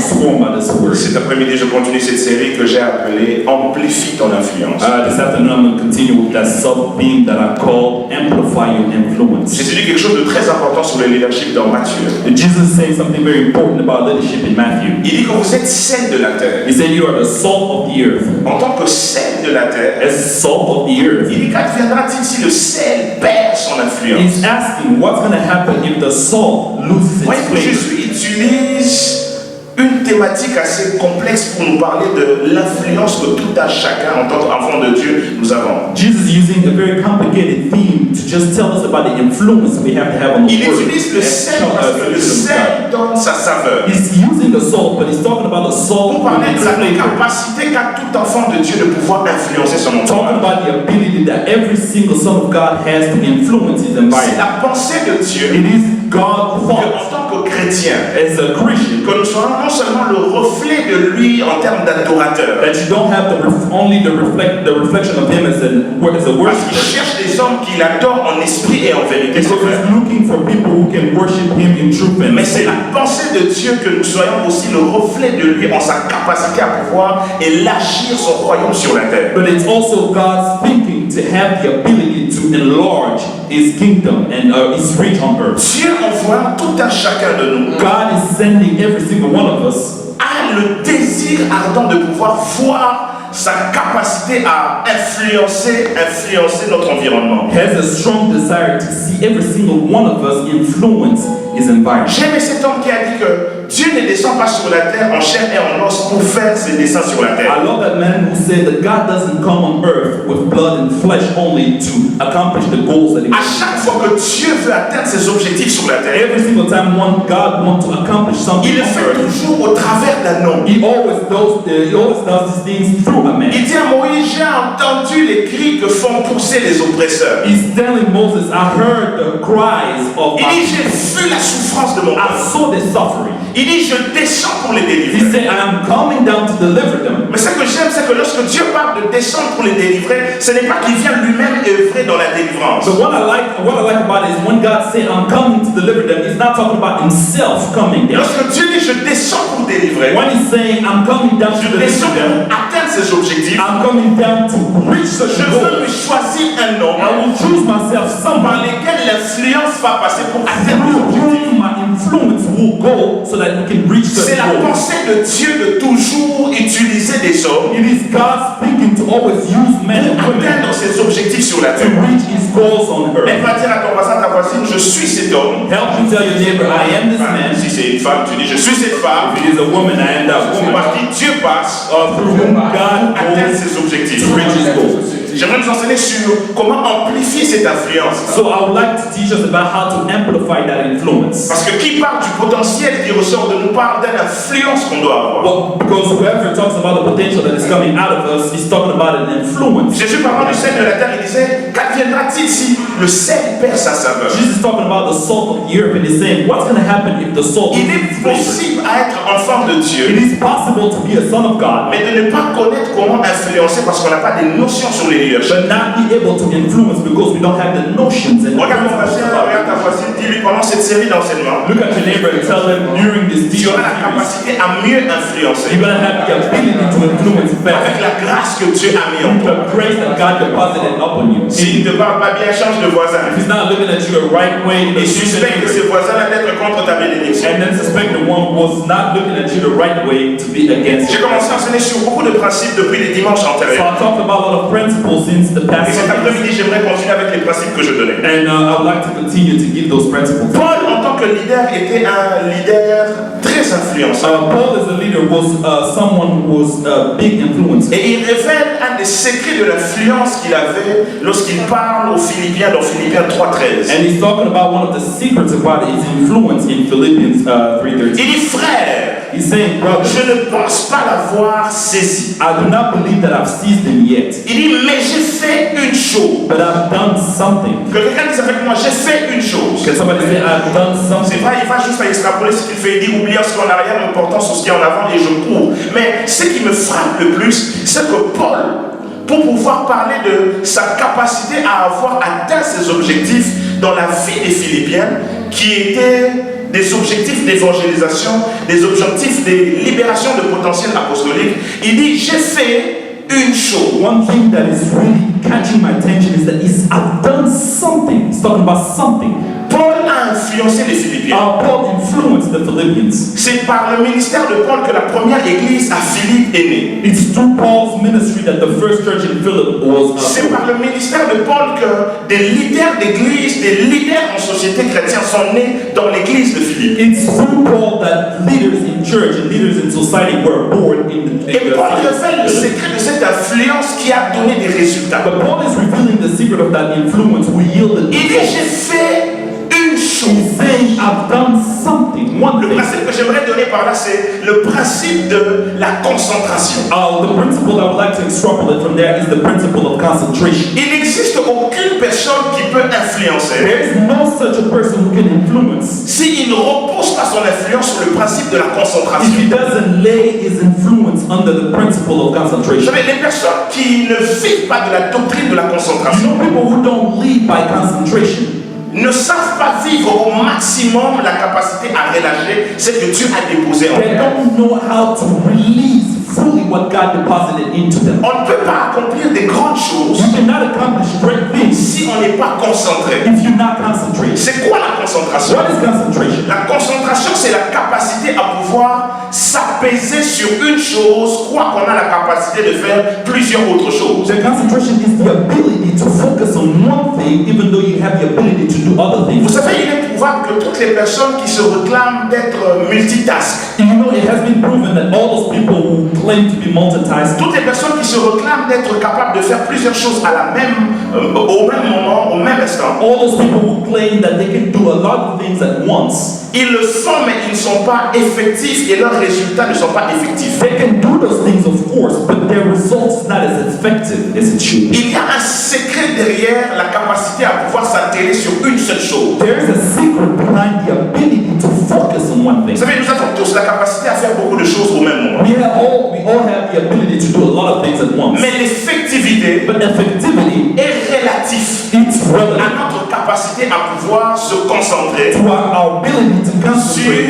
transformed by this word. Cet après-midi, je continue cette série que j'ai appelée Amplifie ton influence. This afternoon, I'm going to continue with that sub-theme that I call Amplify Your Influence. Jésus dit quelque chose de très important sur le leadership dans Matthieu. Jesus says something very important about leadership in Matthew. Il dit que vous êtes sel de la terre. He said you are the salt of the earth. En tant que sel de la terre, As salt of the earth. il dit qu'adviendra-t-il si le sel perd son influence? He's asking what's going to happen if the salt loses its Voyez que flavor. Jésus utilise une thématique assez complexe pour nous parler de l'influence que tout un chacun en tant qu'enfant de Dieu nous avons. Jesus is using a very complicated theme to just tell us about the influence we have to have on the Il word. utilise le sel parce que le sel donne sa saveur. He's using the salt, but he's talking about the salt Pour parler with de its la flavor. capacité qu'a tout enfant de Dieu de pouvoir influencer son Talking entourage. about the ability that every single son of God has to influence his C'est environment. la pensée de Dieu It is God's que, thought en tant que chrétien, as a Christian que nous soyons non seulement le reflet de lui en termes d'adorateur, that you don't have only the reflection of him as a parce qu'il worshiper, cherche des hommes qui l'adorent en esprit et en vérité. because he's looking for people who can worship him in truth and Mais c'est la pensée de Dieu que nous soyons aussi le reflet de lui en sa capacité à pouvoir élargir son royaume sur la terre. But it's also God's thinking to have the ability to enlarge his kingdom and his reach on earth. Dieu envoie tout un chacun de nous God is sending every single one of us a le désir ardent de pouvoir voir sa capacité à influencer notre environnement. has a strong desire to see every single one of us influence his environment. J'aime cet homme qui a dit que Dieu ne descend pas sur la terre en chair et en os pour faire ses desseins sur la terre. I love that man who said that God doesn't come on earth with blood and flesh only to accomplish the goals that he À chaque fois que Dieu veut atteindre ses objectifs sur la terre, Every single time God wants to accomplish something il le on fait earth, toujours au travers d'un homme. he always does these things through a man. Il dit à Moïse, j'ai entendu les cris que font pousser les oppresseurs. He's telling Moses, I heard the cries of Il my dit, j'ai vu la souffrance de mon I peuple. saw their suffering. Il dit, je descends pour les He délivrer. said, I am coming down to deliver them. Mais ce que j'aime, c'est que lorsque Dieu parle de descendre pour les délivrer, ce n'est pas qu'il vient lui-même œuvrer dans la délivrance. But what I like about it is when God said, I'm coming to deliver them, he's not talking about himself coming down. Lorsque Dieu dit, je descends pour délivrer, When he's saying, I'm coming down to je deliver descends them, pour atteindre ses objectifs. I'm coming down to reach the Je veux goal. lui choisir un I homme will choose myself par somebody lequel l'influence va passer pour atteindre les through objectifs. whom my influence will go so that we can reach the C'est la goal. pensée de Dieu de toujours utiliser des hommes It is God's thinking to always use men and pour women atteindre ses objectifs sur la to terre. reach his goals on Elle earth. va dire à ton voisin, ta voisine, je suis cet homme. Help me tell your neighbor, I am this man. Si c'est une femme, tu dis, je suis cette femme. If it is a woman, I am that woman. Par qui Dieu passe Through whom God atteindre goes ses objectifs. to reach his goals. J'aimerais nous enseigner sur comment amplifier cette influence. So I would like to teach us about how to amplify that influence. Parce que qui parle du potentiel qui ressort de nous parle d'une influence qu'on doit avoir. Well, because whoever talks about the potential that is coming out of us is talking about an influence. Jésus parlant du sel de la terre, il disait, qu'adviendra-t-il si le sel perd sa saveur? Jesus is talking about the salt of the earth and he's saying, what's going to happen if the salt Il loses est its flavor? possible à être enfant de It Dieu, is possible to be a son of God, mais de ne pas connaître comment influencer parce qu'on n'a pas des notions sur les leadership. but not be able to influence because we don't have the notions and the Regarde ton principles voisin, about regarde ta it. voisine, dis-lui pendant cette série d'enseignement, Look at your neighbor and tell them during this tu teaching auras la series, capacité à mieux influencer you're going to have the ability to influence avec better. la grâce que Dieu a mis en toi. The grace that God deposited upon you. S'il ne te parle pas bien, change de voisin. If he's not looking at you the right way, Et suspecte que ce voisin d'être contre ta bénédiction. and then suspect the one who was not looking at you the right way to be against J'ai you. commencé à enseigner sur beaucoup de principes depuis les dimanches So antérieurs. I talked about a lot of principles since the Et past cet Sundays. après-midi, j'aimerais continuer avec les principes que je donnais. And I would like to continue to give those principles. Paul, en tant que leader, était un leader très influençant. Paul as a leader was someone who was a big influence. Et il révèle un des secrets de l'influence qu'il avait lorsqu'il parle aux Philippiens dans Philippiens 3:13. And he's talking about one of the secrets about his influence in Philippians 3:13. Il dit, frère, He's saying, brother, je ne pense pas l'avoir saisi. I do not believe that I've seized him yet, Il dit, mais j'ai fait une chose. but I've done something. Que quelqu'un dise avec moi, j'ai fait une chose. Can somebody say, I've done C'est something? pas, il va juste à extrapoler ce qu'il fait. Il dit, oubliant ce qui est en arrière, me portant sur ce qui est en avant et je cours. Mais ce qui me frappe le plus, c'est que Paul, pour pouvoir parler de sa capacité à avoir atteint ses objectifs dans la vie des Philippiens, qui étaient des objectifs d'évangélisation, des objectifs de libération de potentiel apostolique, il dit, j'ai fait une chose. One thing that is really catching my attention is that I've done something. It's talking about something. Paul a influencé les Philippiens. Paul influenced the Philippians. C'est par le ministère de Paul que la première église à Philippe est née. It's through Paul's ministry that the first church in Philip was. C'est par le ministère de Paul que des leaders d'église, des leaders en société chrétienne sont nés dans l'église de Philippe. It's through Paul that leaders in church and leaders in society were born in the. Et Paul révèle le secret de cette influence qui a donné des résultats. But Paul is revealing the secret of that influence who yielded. Il dit, j'ai fait une chose. He's saying, I've done something. One Le thing. principe que j'aimerais donner par là, c'est le principe de la concentration. The principle I would like to extrapolate from there is the principle of concentration. Il n'existe aucune personne qui peut influencer There is no such a person who can influence s'il ne repose pas son influence sur le principe de la if concentration. he doesn't lay his influence under the principle of Vous concentration. savez, les personnes qui ne vivent pas de la doctrine de la You concentration know, people who don't lead by concentration ne savent pas vivre au maximum la capacité à relâcher ce que Dieu a déposé en they eux. don't know how to release fully what God deposited into them. On ne peut pas accomplir des grandes choses You cannot accomplish great things si on n'est pas concentré. if you're not concentrated. C'est quoi la concentration? What is concentration? La concentration, c'est la capacité à pouvoir s'apaiser sur une chose, croire qu'on a la capacité de faire plusieurs autres choses. The concentration is the ability to focus on one thing even though you have the ability to do other Vous things. savez, il est prouvable que toutes les personnes qui se réclament d'être multitask, You know, it has been proven that all those people who claim to be multitasking, toutes les personnes qui se réclament d'être capables de faire plusieurs choses à la même, au même moment, au même instant, all those people who claim that they can do a lot of things at once, ils le font mais ils ne sont pas effectifs et leurs résultats ne sont pas effectifs. they can do those things of course, but their results not as effective as it should be. Il y a un secret derrière la capacité à pouvoir s'atteler sur une seule chose. There is a secret behind the ability to focus on one thing. Vous savez, nous avons tous la capacité à faire beaucoup de choses au même moment. We all have the ability to do a lot of things at once. Mais l'effectivité But effectivity, est relative it's à relative notre capacité à pouvoir se concentrer to our ability to sur concentrate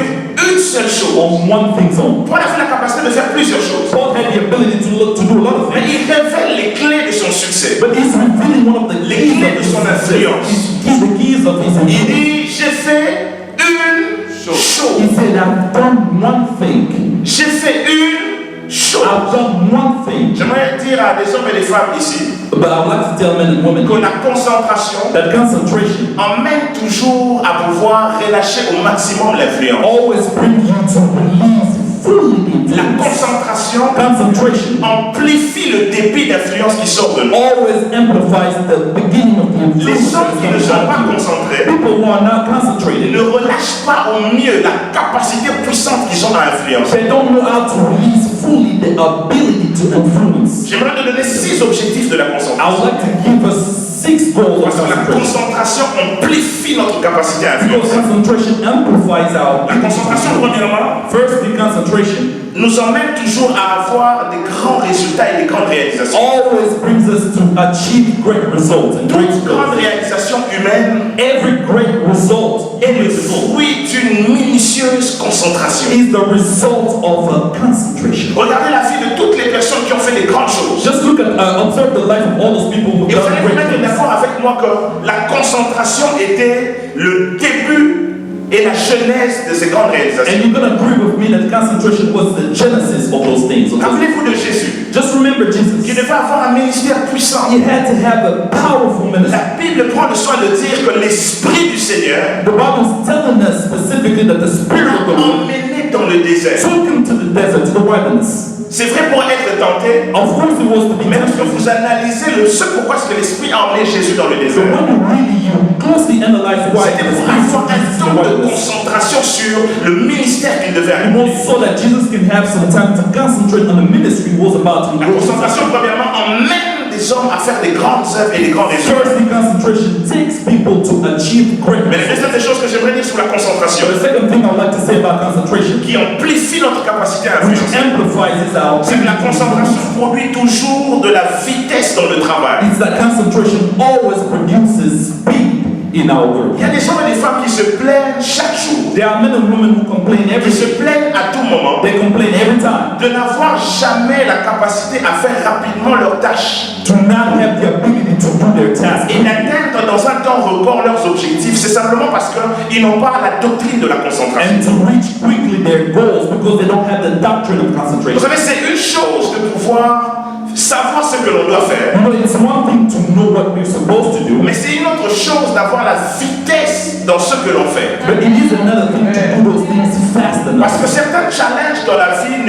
une seule chose. on one thing only. Paul a fait la capacité de faire plusieurs choses. Paul had the ability to do a lot of Mais things, il révèle les clés de son succès. but he's revealing one of the Les keys clés of de his son influence. the keys of his Il influence. dit, j'ai fait une chose. He said, I've done one thing. J'ai fait une chose. I've done one thing. J'aimerais dire à des hommes et des femmes ici But I would like to tell men and women que la concentration that concentration emmène toujours à pouvoir relâcher au maximum l'influence. always brings you to release fully the La influence. concentration Concentration amplifie le débit d'influence qui sort de nous. always amplifies the beginning of the Les influence. hommes qui ne sont pas concentrés People who are not concentrated, ne relâchent pas au mieux la capacité puissante qu'ils ont à influencer. they don't know how to release fully the ability to influence. J'aimerais te donner 6 objectifs de la I concentration. would like to give us 6 goals of Parce que la concentration. concentration amplifie notre capacité à Because influencer. concentration amplifies our La concentration, premièrement, Firstly, concentration nous emmène toujours à avoir des grands résultats et des grandes réalisations. always brings us to achieve great results and great Toute grande goals. réalisation humaine Every great result est le fruit d'une minutieuse concentration. is the result of a concentration. Regardez la vie de toutes les personnes qui ont fait des grandes choses. Just look at, observe the life of all those people who Et vous done allez vous great mettre things. d'accord avec moi que la concentration était le début et la genèse de ces grandes réalisations. And you're going to agree with me that concentration was the genesis of those things. Rappelez-vous de Jésus, Just remember qui Jesus. devait avoir un ministère puissant. He had to have a powerful ministry. La Bible prend le soin de dire que l'Esprit du Seigneur The Bible's telling us specifically that the Spirit l'a of the Lord emmené dans le désert. took him to the desert, to the wilderness. C'est vrai pour être tenté, Of course, it was to be mais lorsque tempted. vous analysez ce pourquoi est-ce que l'Esprit a emmené Jésus dans le But désert, when you closely analyze why c'était the pour Spirit avoir took un Jesus to the temps de wilderness, concentration sur le ministère qu'il devait it accomplir. was so that Jesus can have some time to concentrate on the ministry he was about to La do. concentration, premièrement, emmène des hommes à faire des grandes œuvres et des grands résultats. Firstly, concentration takes people to achieve great Mais la results. deuxième des choses que j'aimerais dire sur la concentration, The second thing I would like to say about concentration, qui amplifie notre capacité à which influencer, amplifies our c'est que la concentration produit toujours de la vitesse dans le travail. is that concentration always produces speed in our work. Il y a des hommes et des femmes qui se plaignent chaque jour There are men and women who complain qui every se day. plaignent à tout moment They complain every time. de n'avoir jamais la capacité à faire rapidement leurs tâches To not have the ability to do their task. et d'atteindre dans un temps record leurs objectifs. C'est simplement parce qu'ils n'ont pas la doctrine de la concentration. And to reach quickly their goals because they don't have the doctrine of Vous concentration. savez, c'est une chose de pouvoir savoir ce que l'on doit faire, You know, it's one thing to know what we're supposed to do, mais c'est une autre chose d'avoir la vitesse dans ce que l'on fait. but it is another thing to do those things fast Parce que enough. certains challenges dans la vie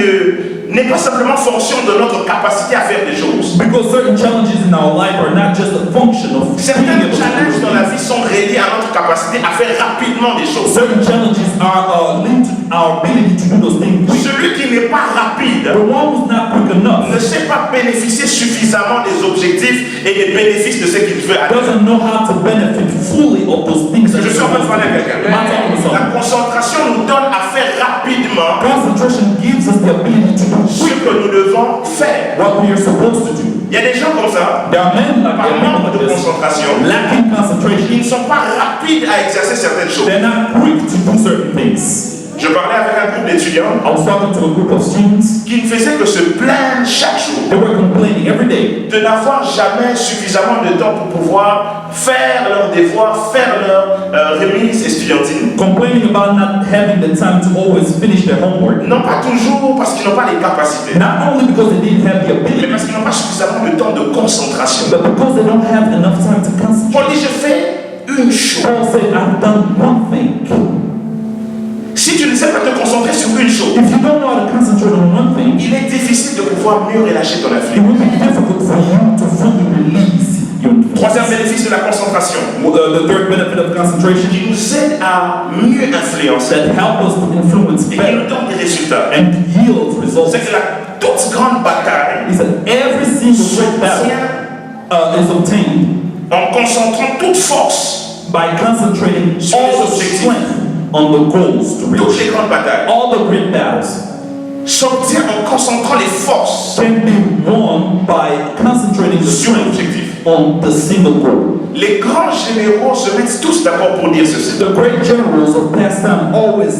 n'est pas simplement fonction de notre capacité à faire des choses. Because certain challenges in our life are not just a function of being Certains able to do challenges dans la things. vie sont reliés à notre capacité à faire rapidement des choses. Certain challenges are linked to our ability to do those things quick. Celui qui n'est pas rapide The one who's not quick enough ne sait pas bénéficier suffisamment des objectifs et des bénéfices de ce qu'il veut atteindre. doesn't know how to benefit fully of those things. Je suis en train de parler à quelqu'un. I'm talking to La someone. concentration nous donne à faire rapidement Concentration gives us the ability to do ce que nous devons faire. what we are supposed to do. Il y a des gens comme ça, There are men like par that, manque people de like this, concentration, lacking ils ne concentration. sont pas rapides à exercer certaines choses. They're not quick to do certain things. Je parlais avec un groupe d'étudiants I was talking to a group of students. qui ne faisaient que se plaindre chaque jour They were complaining every day de n'avoir jamais suffisamment de temps pour pouvoir faire leurs devoirs, faire leurs remises estudiantines. complaining about not having the time to always finish their homework. Non pas toujours parce qu'ils n'ont pas les capacités, Not only because they didn't have the mais ability, parce qu'ils n'ont pas suffisamment de temps de concentration. but because they don't have enough time to concentrate. Paul dit, je fais une chose. Paul said, I've done one thing. Si tu ne sais pas te concentrer sur une chose, If you don't know how to concentrate on one thing, il est difficile de pouvoir mieux relâcher ton it influence. will be difficult for you to fully release your influence. Troisième bénéfice de la concentration, The third benefit of concentration qui nous aide à mieux influencer that help us to influence et qui better nous donne des résultats. and yield results C'est que la toute grande bataille is that every single great battle s'obtient is obtained en concentrant toute force. by concentrating Sur les all the objectifs. strength on the goals to Toutes reach. les grandes batailles All the great battles s'obtient en concentrant les forces can be won by concentrating the sur strength l'objectif. on the single goal. Les grands généraux se mettent tous d'accord pour dire ceci. The great generals of past time always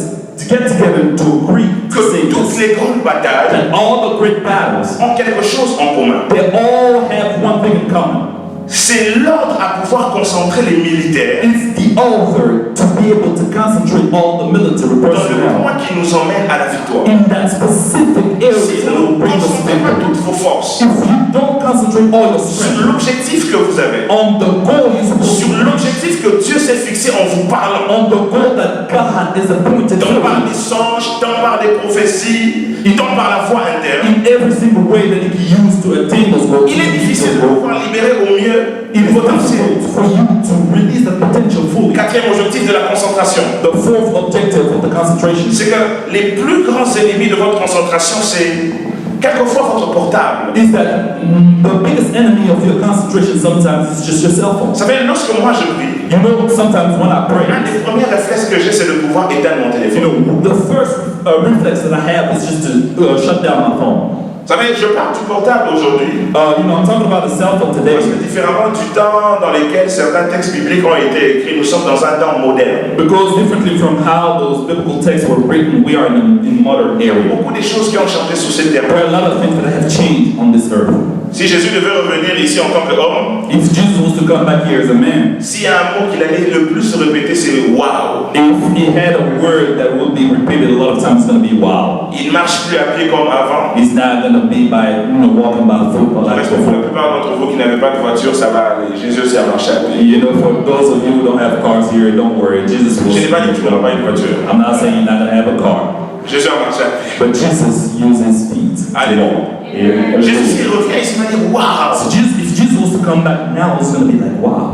get together to agree to say Que toutes this, les grandes batailles that all the great battles, ont quelque chose en commun. they all have one thing in common. C'est l'ordre à pouvoir concentrer les militaires It's the author to be able to concentrate all the military dans le personnel point qui nous emmène à la victoire. in that specific area Si that vous will ne bring us concentrez pas victory. toutes vos forces If you don't concentrate all your sur strength l'objectif que vous avez, on the goal you're supposed sur to reach, l'objectif que Dieu s'est fixé en vous parlant, on the goal that God is appointed tant par for des songes, tant par des prophéties, tant par la voix interne, in every single way that he can use to attain those goals. il est difficile de pouvoir libérer au mieux It le is potentiel. difficult for you to release the potential fully. Quatrième objectif de la concentration, The fourth objective of the concentration c'est que les plus grands ennemis de votre concentration, c'est quelquefois votre portable. is that the biggest enemy of your concentration sometimes is just your cell phone. Vous savez, lorsque moi je prie, You know, sometimes when I un pray, des premiers réflexes que j'ai, c'est de pouvoir éteindre mon you téléphone. know, the first reflex that I have is just to shut down my phone. Vous savez, je parle du portable aujourd'hui, You know, I'm talking about the cell phone today parce que différemment du temps dans lequel certains textes bibliques ont été écrits, nous sommes dans un temps moderne. because differently from how those biblical texts were written, we are in modern era. Beaucoup de choses qui ont changé sur cette terre. There are a lot of things that have changed on this earth. Si Jésus devait revenir ici en tant qu'homme, If Jesus was to come back here as a man, s'il y a un mot qu'il allait le plus répéter, c'est waouh. if he had a word that would be repeated a lot of times, it's going to be wow. Il ne marche plus à pied comme avant. It's not going to be by, walking by foot or like Parce que pour la before. plupart d'entre vous qui n'avez pas de voiture, ça va aller. Jésus aussi a marché à pied. You know, for those of you who don't have cars here, don't worry. Jesus will. Je n'ai pas dit que tu n'auras pas une voiture. I'm not saying you're not going to have a car, Jésus a marché à pied. but Jesus uses feet. Alléluia. Yeah. Jésus, s'il revient, il se met à dire waouh. So if Jesus was to come back now, it's going to be like, wow.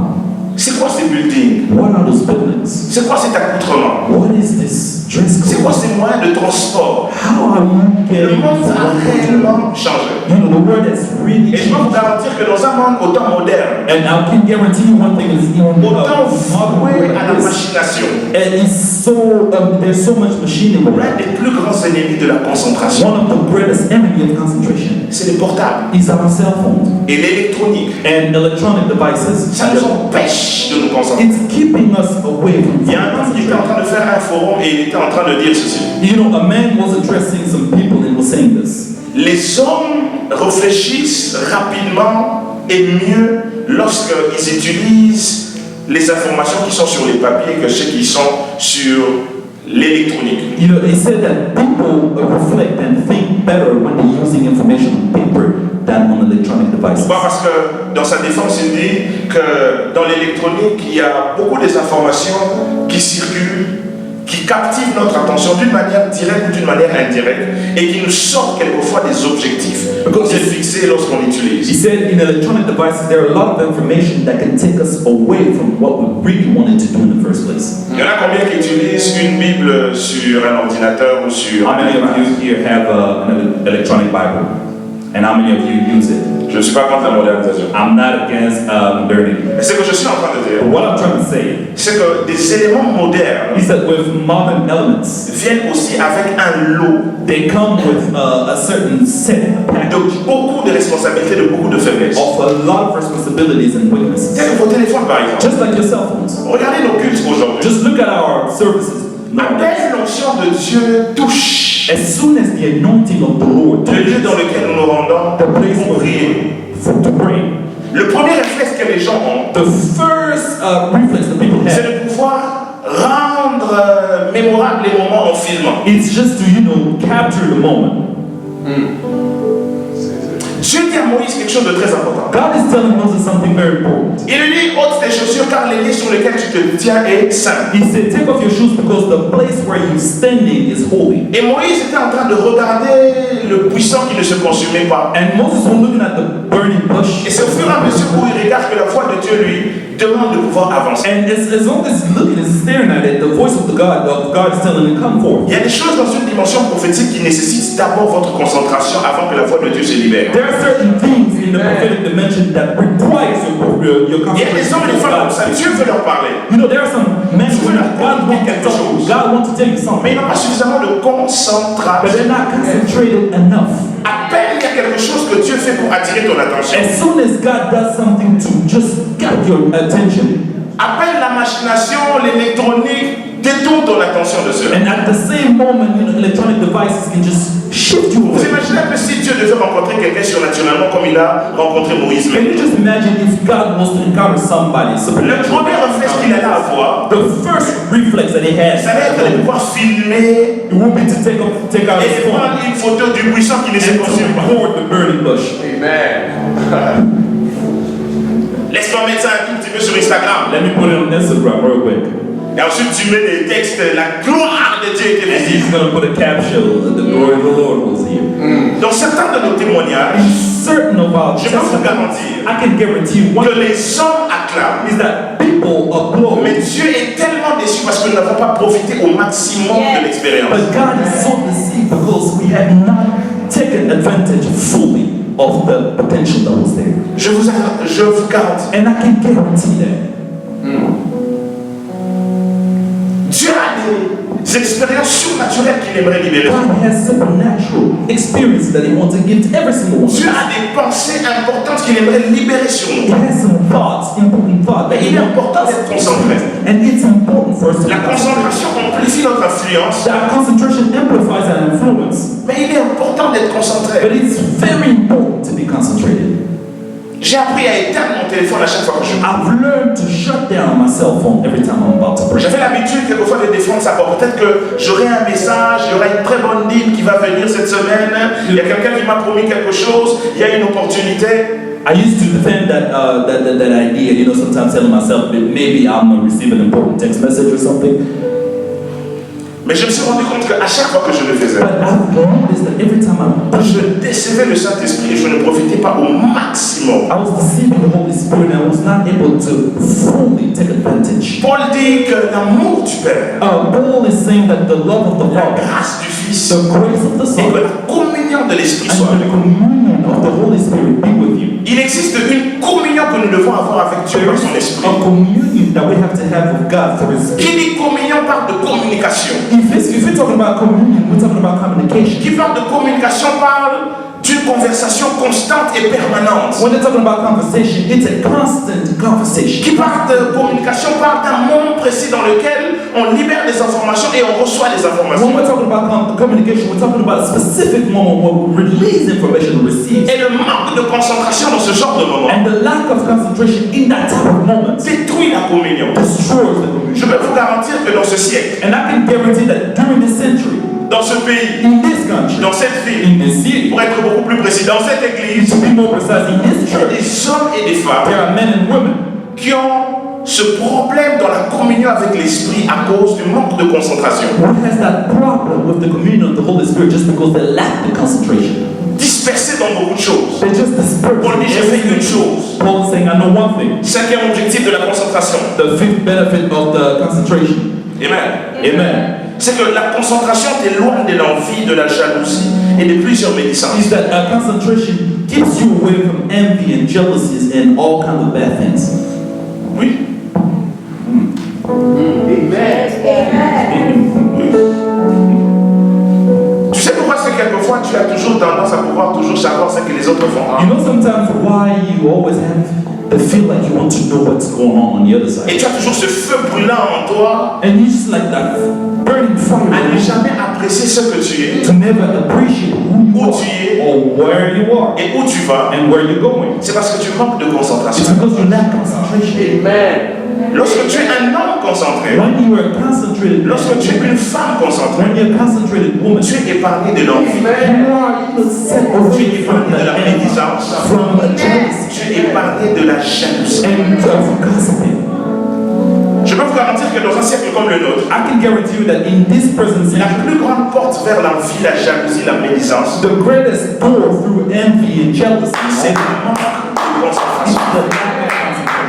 C'est quoi ces buildings? What are those buildings? C'est quoi cet accoutrement? What is this dress C'est code. quoi ces moyens de transport? How are you Le getting monde from a one place to réellement changé. another? You know, the world has really Et je peux vous changed. garantir que dans un monde autant moderne, And I can guarantee you one thing is, you know, autant modern voué world à la is, machination, and it's so, there's so much machining l'un around. des plus grands ennemis de la concentration, One of the greatest enemy of concentration c'est les portables is our cell phones et l'électronique. and electronic devices. Ça nous empêche de nous concentrer. It's keeping us away from Il y a un homme qui était en train de faire un forum et il était en train de dire ceci. You know, a man was addressing some people and was saying this. Les hommes réfléchissent rapidement et mieux lorsqu'ils utilisent les informations qui sont sur les papiers que ceux qui sont sur l'électronique. You know, he said that people reflect and think better when they're using information on paper than on electronic devices. Pourquoi? Parce que dans sa défense, il dit que dans l'électronique, il y a beaucoup des informations qui circulent, qui captivent notre attention d'une manière directe ou d'une manière indirecte et qui nous sortent quelquefois des objectifs qu'on s'est fixés lorsqu'on He l'utilise. said in electronic devices there are a lot of information that can take us away from what we really wanted to do in the first place. Il y en a combien qui utilisent une Bible sur un ordinateur ou sur How un many of iPad? you here have an electronic Bible? And how many of you use it? Je ne suis pas contre la modernisation. I'm not against modernity. Mais ce que je suis en train de dire, But what I'm trying to say c'est que des éléments modernes is that with modern elements, viennent aussi avec un lot they come with a certain set package de beaucoup de responsabilités, de beaucoup de faiblesses. of a lot of responsibilities and weaknesses. Tiens, vos téléphones par exemple. Just like your cell phones. Regardez nos cultes aujourd'hui. Just look at our services. À peine l'onction de Dieu touche As soon as the anointing of the Lord le lieu dans lequel nous nous rendons the place pour prier, to pray, le premier réflexe que les gens ont, the first reflex that people c'est have de pouvoir rendre mémorables les moments en filmant. is just to, capture the moment. Dieu dit à Moïse quelque chose de très important. God is telling Moses something very important. Il lui dit, ôte tes chaussures car les lieux sur lesquels tu te tiens est saint. He said, take off your shoes because the place where you're standing is holy. Et Moïse était en train de regarder le buisson qui ne se consumait pas. And Moses was looking at the burning bush. Et c'est au fur et à mesure où il regarde que la voix de Dieu lui demande de pouvoir avancer. And as long as he's looking, as he's staring at it, the voice of God is telling him, come forth. Il y a des choses dans une dimension prophétique qui nécessitent d'abord votre concentration avant que la voix de Dieu se libère. There are certain things in the prophetic dimension that requires your Il y a des concentration. hommes et des femmes comme ça, Dieu veut leur parler, You know, there are some men who God wants to tell you. God wants to tell you mais something, ils n'ont pas suffisamment de but concentration. they're not concentrated enough. À peine il y a quelque chose que Dieu fait pour attirer ton attention. As soon as God does something to just get your attention, À peine la machination, l'électronique détourne ton attention de cela. and at the same moment, electronic devices can just shift you Vous away. imaginez un peu si Dieu devait rencontrer quelqu'un surnaturellement comme il a rencontré Moïse. Can you just imagine if God was to encounter somebody? Le premier réflexe qu'il allait avoir, The first reflex that he ça allait être de had pouvoir filmer it would be to take out et his de phone prendre une photo du buisson qui ne se and to consume pas. record the burning bush. Laisse-moi mettre ça un tout petit peu sur Instagram. Let me put it on Instagram real quick. Et ensuite tu mets des textes, la gloire de Dieu était And visible. he's going to put a caption, the glory of the Lord was here. Dans certains de nos témoignages, In certain of our je peux vous testimonies, garantir I can guarantee you one que les hommes acclament. is that people applaud. Mais Dieu est tellement déçu parce que nous n'avons pas profité au maximum de l'expérience. But God is so deceived because we have not taken advantage fully of the potential that was there. Je vous garantis, And I can guarantee that. Dieu a des expériences surnaturelles qu'il aimerait libérer. God has supernatural experiences that He wants to give to every single one of Dieu us. a des pensées importantes qu'il aimerait libérer sur He nous. has some thoughts, important thoughts. Mais il est important d'être concentré. And it's important for us to be La concentrated. concentration amplifie notre influence, That concentration amplifies our influence. mais il est important d'être concentré. But it's very important to be concentrated. J'ai appris à éteindre mon téléphone à chaque fois que je prie. I've learned to shut down my cell phone every time I'm about to pray. J'avais l'habitude quelquefois de défendre ça. Bon, peut-être que j'aurai un message, il y aura une très bonne dîme qui va venir cette semaine. Il y a quelqu'un qui m'a promis quelque chose, il y a une opportunité. I used to defend that idea, sometimes telling myself that maybe I'm going to receive an important text message or something. Mais je me suis rendu compte qu'à chaque fois que je le faisais, But I've noticed that every time je décevais le Saint-Esprit et je ne profitais pas au maximum I was deceiving the Holy Spirit Spirit and was not able to fully take advantage. Paul dit que l'amour du Père, Paul is saying that the love of the la Father, grâce du Fils the grace of the et Son, que la communion de l'Esprit soit and avec the vous. communion of the Holy Spirit be with you. Il existe une communion que nous devons avoir avec Dieu There par is son Esprit. a communion that we have to have with God through His Qui Spirit. dit communion parle de communication. If we're talking about communion, we're talking about communication. Qui parle de communication parle d'une conversation constante et permanente. When they're talking about conversation, it's a constant conversation. Qui parle de communication parle d'un moment précis dans lequel on libère des informations et on reçoit des informations. When we're talking about communication, we're talking about a specific moment where we release information and receive. Et le manque de concentration dans ce genre de moment And the lack of concentration in that type of moment détruit la communion. destroys the communion. Je peux vous garantir que dans ce siècle, And I can guarantee that during this century, dans ce pays, in this country, dans cette in ville, this city, pour être beaucoup plus précis, dans cette église, to be more precise, in this il y a church, des hommes et des femmes there are men and women qui ont ce problème dans la communion avec l'Esprit à cause du manque de concentration. who has that problem with the communion of the Holy Spirit just because they lack the concentration. Dispersés dans beaucoup de choses. They just disperse. Paul dit, je fais une chose. Paul is saying, I know one thing. Cinquième objectif de la concentration. The fifth benefit of the concentration. Amen. Amen. C'est que la concentration t'éloigne de l'envie, de la jalousie et de plusieurs médisances. Is that concentration keeps you away from envy and jealousies and all kinds of bad things. Oui. Tu sais pourquoi c'est que quelquefois tu as toujours tendance à pouvoir toujours savoir ce que les autres font. You know sometimes why you always have the feel like you want to know what's going on the other Et side. tu as toujours ce feu brûlant en toi And you just like that burning fire à ne in you jamais apprécier ce que tu es to never appreciate who you Où are tu es. or where you are et où tu vas. and where you're going. C'est parce que tu manques de It's concentration. because you lack concentration. Lorsque tu es un homme concentré, When you are concentrated, lorsque tu es une femme concentrée, when you're a concentrated woman, tu es épargné de l'envie. you are set away from de la the médisance. from the jealousy Tu es épargné de la jalousie. and of gossiping. Je peux vous garantir que dans un siècle comme le nôtre, I can guarantee you that in this present la century, plus grande porte vers l'envie, la jalousie, la médisance, the greatest door through envy and jealousy c'est is le manque de the concentration. lack of concentration.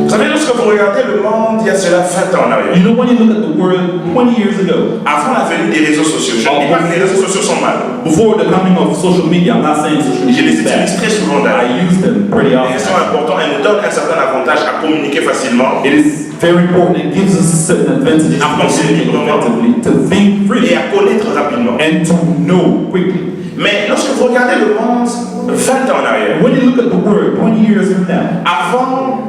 Vous savez, lorsque vous regardez le monde, il y a cela 20 ans en arrière. You know, when you look at the world 20 years ago, Avant la venue des réseaux sociaux, je ne dis pas que les réseaux sociaux sont mal. before the coming of social media, I'm not saying social Je media les is bad. utilise très souvent d'ailleurs. I use them pretty Et ils sont often. importants, elles nous donnent un certain avantage à communiquer facilement It is very important. It gives us certain advantages to communicate effectively, to think et freely, à connaître rapidement. and to know quickly. Mais lorsque vous regardez le monde 20 ans en arrière, When you look at the world 20 years from now, avant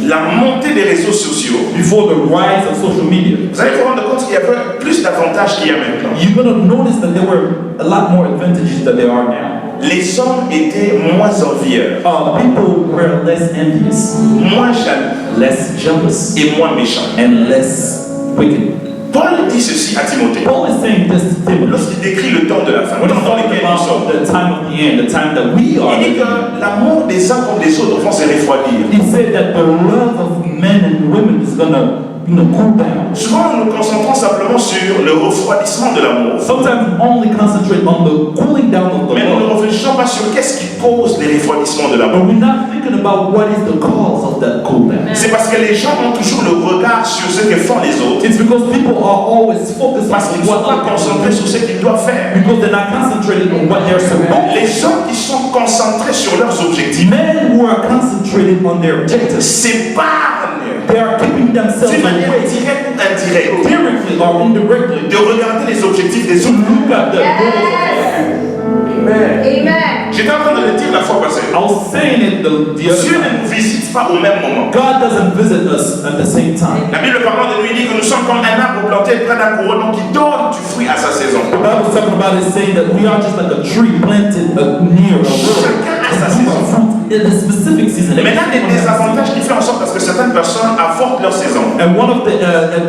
la montée des réseaux sociaux, before the rise of social media, vous allez vous rendre compte qu'il y avait plus d'avantages qu'il y a maintenant. you're going to notice that there were a lot more advantages than there are now. Les hommes étaient moins envieux, People were less envious, moins jaloux less jealous, et moins méchants. and less wicked. Paul dit ceci à Timothée Paul is saying this to Timothy. lorsqu'il décrit le temps de la fin, le When he's temps dans talking lequel nous sommes. about the time of the end, the time that we are Il dit living. que l'amour des uns contre les autres vont se refroidir. He said that the love of men and women is gonna, cool down. Souvent, nous nous concentrons simplement sur le refroidissement de l'amour. Sometimes we only concentrate on the cooling down of the Mais nous ne love, réfléchissons pas sur qu'est-ce qui cause les refroidissements de l'amour. but we're not thinking about what is the cause of that cool down. C'est parce que les gens ont toujours le regard sur ce que font les autres, It's because people are always focused parce qu'ils ne on sont pas what concentrés sur ce qu'ils doivent faire. because they're not concentrated on what they're supposed Les gens qui sont concentrés sur leurs objectifs to. Men who are concentrated on their objectives, s'épargnent they are keeping themselves d'une manière away, directe ou indirecte directly or indirectly, de regarder les objectifs des to autres. look at the goals of Amen. J'étais en train de le dire la fois passée. I was saying it the other Dieu time. ne nous visite pas au même moment. God doesn't visit us at the same time. La Bible parlant de lui dit que nous sommes comme un arbre planté près d'un courant donc qui donne du fruit à sa saison. The Bible is talking about it saying that we are just like a tree planted near a river. Chacun a sa And saison. fruit in a specific season. Mais l'un des Everyone has a désavantages season. qui fait en sorte parce que certaines personnes avortent leur saison, And one of the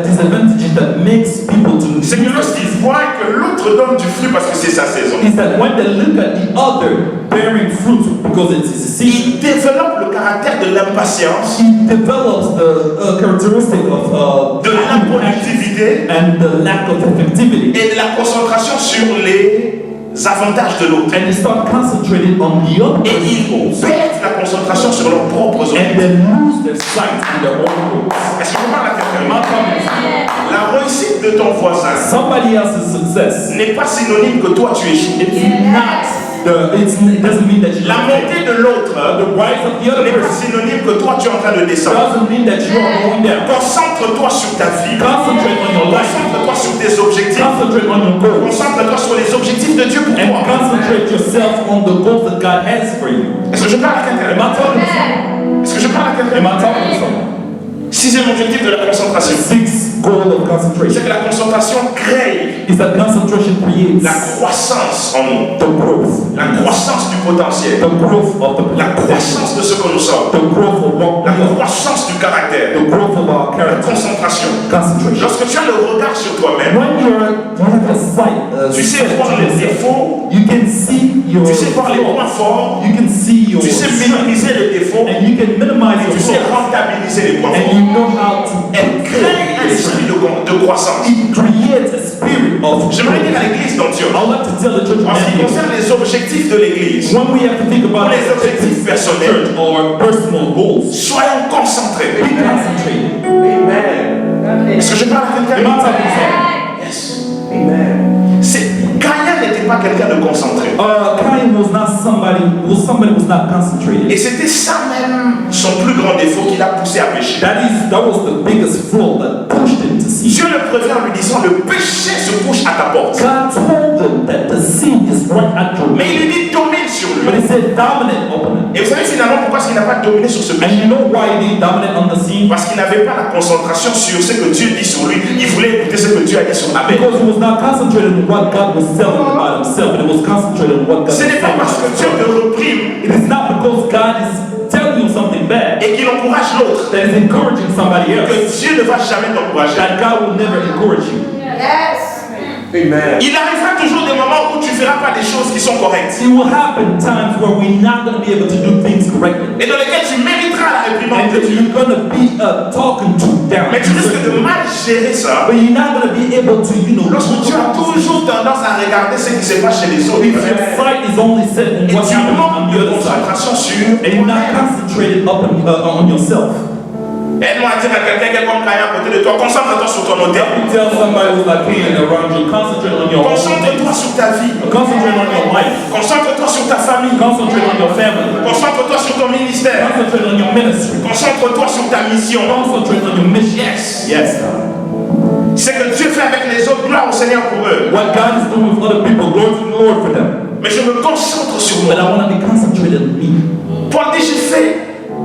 disadvantages that makes people to c'est que lorsqu'ils voient que l'autre donne du fruit parce que c'est sa saison, is that when they look at the other bearing fruit because it's his season, ils développent le caractère de l'impatience, he develops the characteristic of de l'improductivité and the lack of effectivity et de la concentration sur les avantages de l'autre. And they start concentrating on the other Et ils goals. perdent la concentration sur leurs propres And objectifs. they lose their sight on their own goals. Est-ce que je parle à quelqu'un? Am I talking to you? La réussite de ton voisin Somebody else's success. n'est pas synonyme que toi tu échoues. It's not it doesn't mean that you La don't fail. montée de l'autre The rise of the other n'est pas person synonyme que toi tu es en train de descendre. doesn't mean that you are going down. Concentre-toi sur ta vie. Concentrate on your life. Concentre-toi sur tes objectifs. Concentrate on your goals. Concentre-toi sur les objectifs de Dieu pour And toi. concentrate yourself on the goals that God has for you. Est-ce que je parle à Am quelqu'un? I talking to someone? Est-ce que je parle à quelqu'un? Am I talking to someone? Sixième objectif de la The concentration, sixth goal of c'est concentration que la concentration crée is that concentration creates la croissance en nous, the growth. la croissance du potentiel, The growth of the la croissance de ce que nous sommes, the growth of what la we are, croissance du caractère, the growth of our la character. concentration. Concentration. Lorsque tu as le regard sur toi-même, When you have a sight, tu sais voir les défauts, you can see your tu sais voir les points flaws. forts, You can see your tu sais strengths, minimiser les défauts, and you can minimize et your tu sais flaws, rentabiliser les points and forts. you know how to Elle crée un esprit de croissance. It creates a spirit of. J'aimerais dire à l'église d'Antioche, I would like to tell the church en ce qui of concerne les objectifs de l'église, when we have to think about les objectifs personnels, church or personal goals, soyons concentrés. be concentrated. Est-ce que je parle à Am I quelqu'un? talking to someone? Yes. Caïn n'était pas quelqu'un de concentré. Cain was not somebody who was not concentrated. Et c'était ça même son plus grand défaut qui l'a poussé à pécher. That was the biggest flaw that pushed him to sin. Dieu le prévient en lui disant, le péché se couche à ta porte. God told him that the sin is right at your Mais il door. lui dit, domine sur But lui. he said dominate upon it. Et vous savez finalement pourquoi est-ce qu'il n'a pas dominé sur ce And péché? you know why he didn't dominate on the sin? Parce qu'il n'avait pas la concentration sur ce que Dieu dit sur lui. Il voulait écouter ce que Dieu a dit sur Abel. Because he was not concentrated on what God was telling him about himself, but he was concentrated on what God was Ce n'est pas saying parce about que Dieu himself. te reprime It is not because God is telling you something bad et qu'il encourage l'autre that is encouraging somebody que else, Dieu ne va jamais t'encourager. that God will never encourage you. Il arrivera toujours des moments où tu ne feras pas des choses qui sont correctes It will happen times where we're not going to be able to do things correctly. et dans lesquelles tu mériteras la And réprimande de that Dieu. you're going to be talking to down. Mais tu risques de mal gérer ça But you're not going to be able to, lorsque tu as toujours tendance à regarder ce qui se passe chez les autres. if your sight is only set on Et what's tu happening on manques the de other side, concentration sur and you're not toi-même. concentrated on yourself. Aide-moi à dire à quelqu'un qui est comme Caïn à côté de toi, concentre-toi sur ton hôtel. You tell somebody who's like Cain around you, concentrate on your own Concentre-toi things. sur ta vie. Concentrate on your life. Concentre-toi sur ta famille. Concentrate on your family. Concentre-toi sur ton ministère. Concentrate on your ministry. Concentre-toi sur ta mission. Concentrate on your mission. Yes. Yes. Ce que Dieu fait avec les autres, gloire au Seigneur pour eux. What God is doing with other people, glory to the Lord for them. Mais je me concentre sur But I moi. want to be concentrated on me. Paul dit, j'ai fait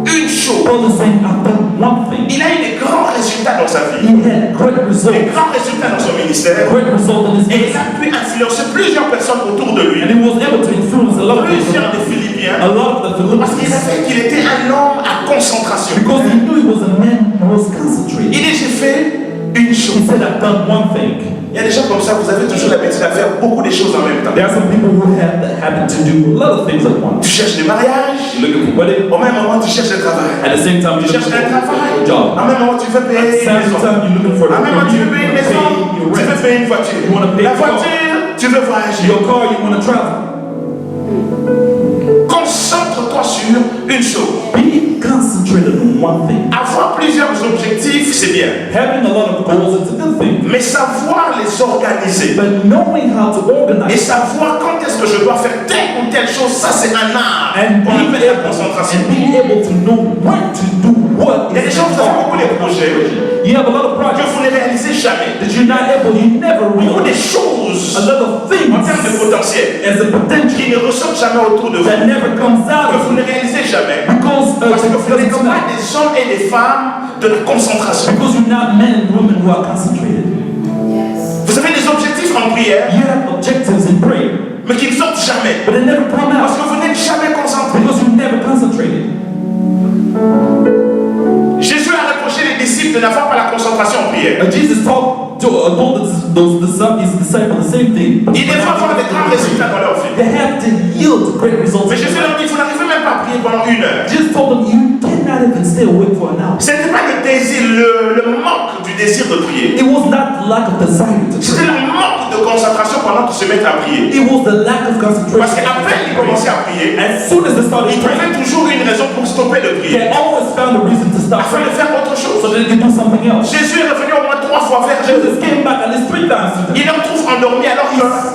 une chose. Paul is saying, I've done one thing. Il a eu des grands résultats dans sa vie. He had great Des results. grands résultats dans son ministère. Great result in his Et il ministry. a pu influencer plusieurs personnes autour de lui. And he was able to influence a lot of people. Plusieurs des Philippiens. A lot of the Parce qu'il Philippians. savait qu'il était un homme à concentration. Because he knew he was a man who was concentrated. Il dit, j'ai fait une He chose. said, I've done one thing. Il y a des gens comme ça, vous avez toujours l'habitude à faire beaucoup de choses en même temps. There are some people who have the habit to do a lot of things at once. Tu cherches des mariages, You're looking for wedding. au même moment tu cherches le travail. At the same time, Tu you're cherches looking un for a travail, job. en même moment tu veux At the payer une same maison. time, you're looking for En même temps tu veux you payer une want to maison, pay your tu veux rent. payer une voiture. You want to pay La a car. voiture, tu veux voyager. Your car, you want to travel. Concentre-toi sur une chose. Be concentrated on one thing. Avoir plusieurs objectifs, c'est bien. Having a lot of goals is a good thing. Mais savoir les organiser But knowing how to et organize savoir quand est-ce que je dois faire telle ou telle chose, ça c'est un art. and On appelle la concentration. being able to know when to do what Il y a des is gens qui ont beaucoup de projets You have a lot of que projects vous ne réalisez jamais. that you're not able, you never Beaucoup de realize. choses A lot of things en termes de potentiel as a potential qui ne ressortent jamais autour de vous, that never comes out que of vous you ne réalisez jamais. because Parce que vous n'êtes it's pas not- des hommes et des femmes de la concentration. because you're not men and women who are concentrated. Vous avez des objectifs en prière, You have objectives in prayer, mais qui ne sortent jamais. but they never come Parce out que vous n'êtes jamais concentré. because you never concentrated. Jésus a reproché les disciples de n'avoir pas la concentration en prière. Jesus told his disciples the same thing. Ils devaient avoir des grands résultats dans leur vie. They have to yield great results. Mais Jésus leur dit, vous n'arrivez même pas à prier pendant une heure. Jesus told them you cannot even stay awake for an hour. Ce n'était pas le désir, le manque du désir de prier. It was not lack of desire to C'était pray. le manque de concentration pendant qu'ils se mettent à prier. It was the lack of concentration. Parce qu'à peine ils commençaient à prier, As soon as they started ils praying, trouvaient toujours une raison pour stopper de they prier, always found a reason to stop afin de praying faire autre chose. so that they could do something else. Jésus est revenu au moins 3 fois vers eux. Jesus came back at least 3 times to them. Il les retrouve endormis alors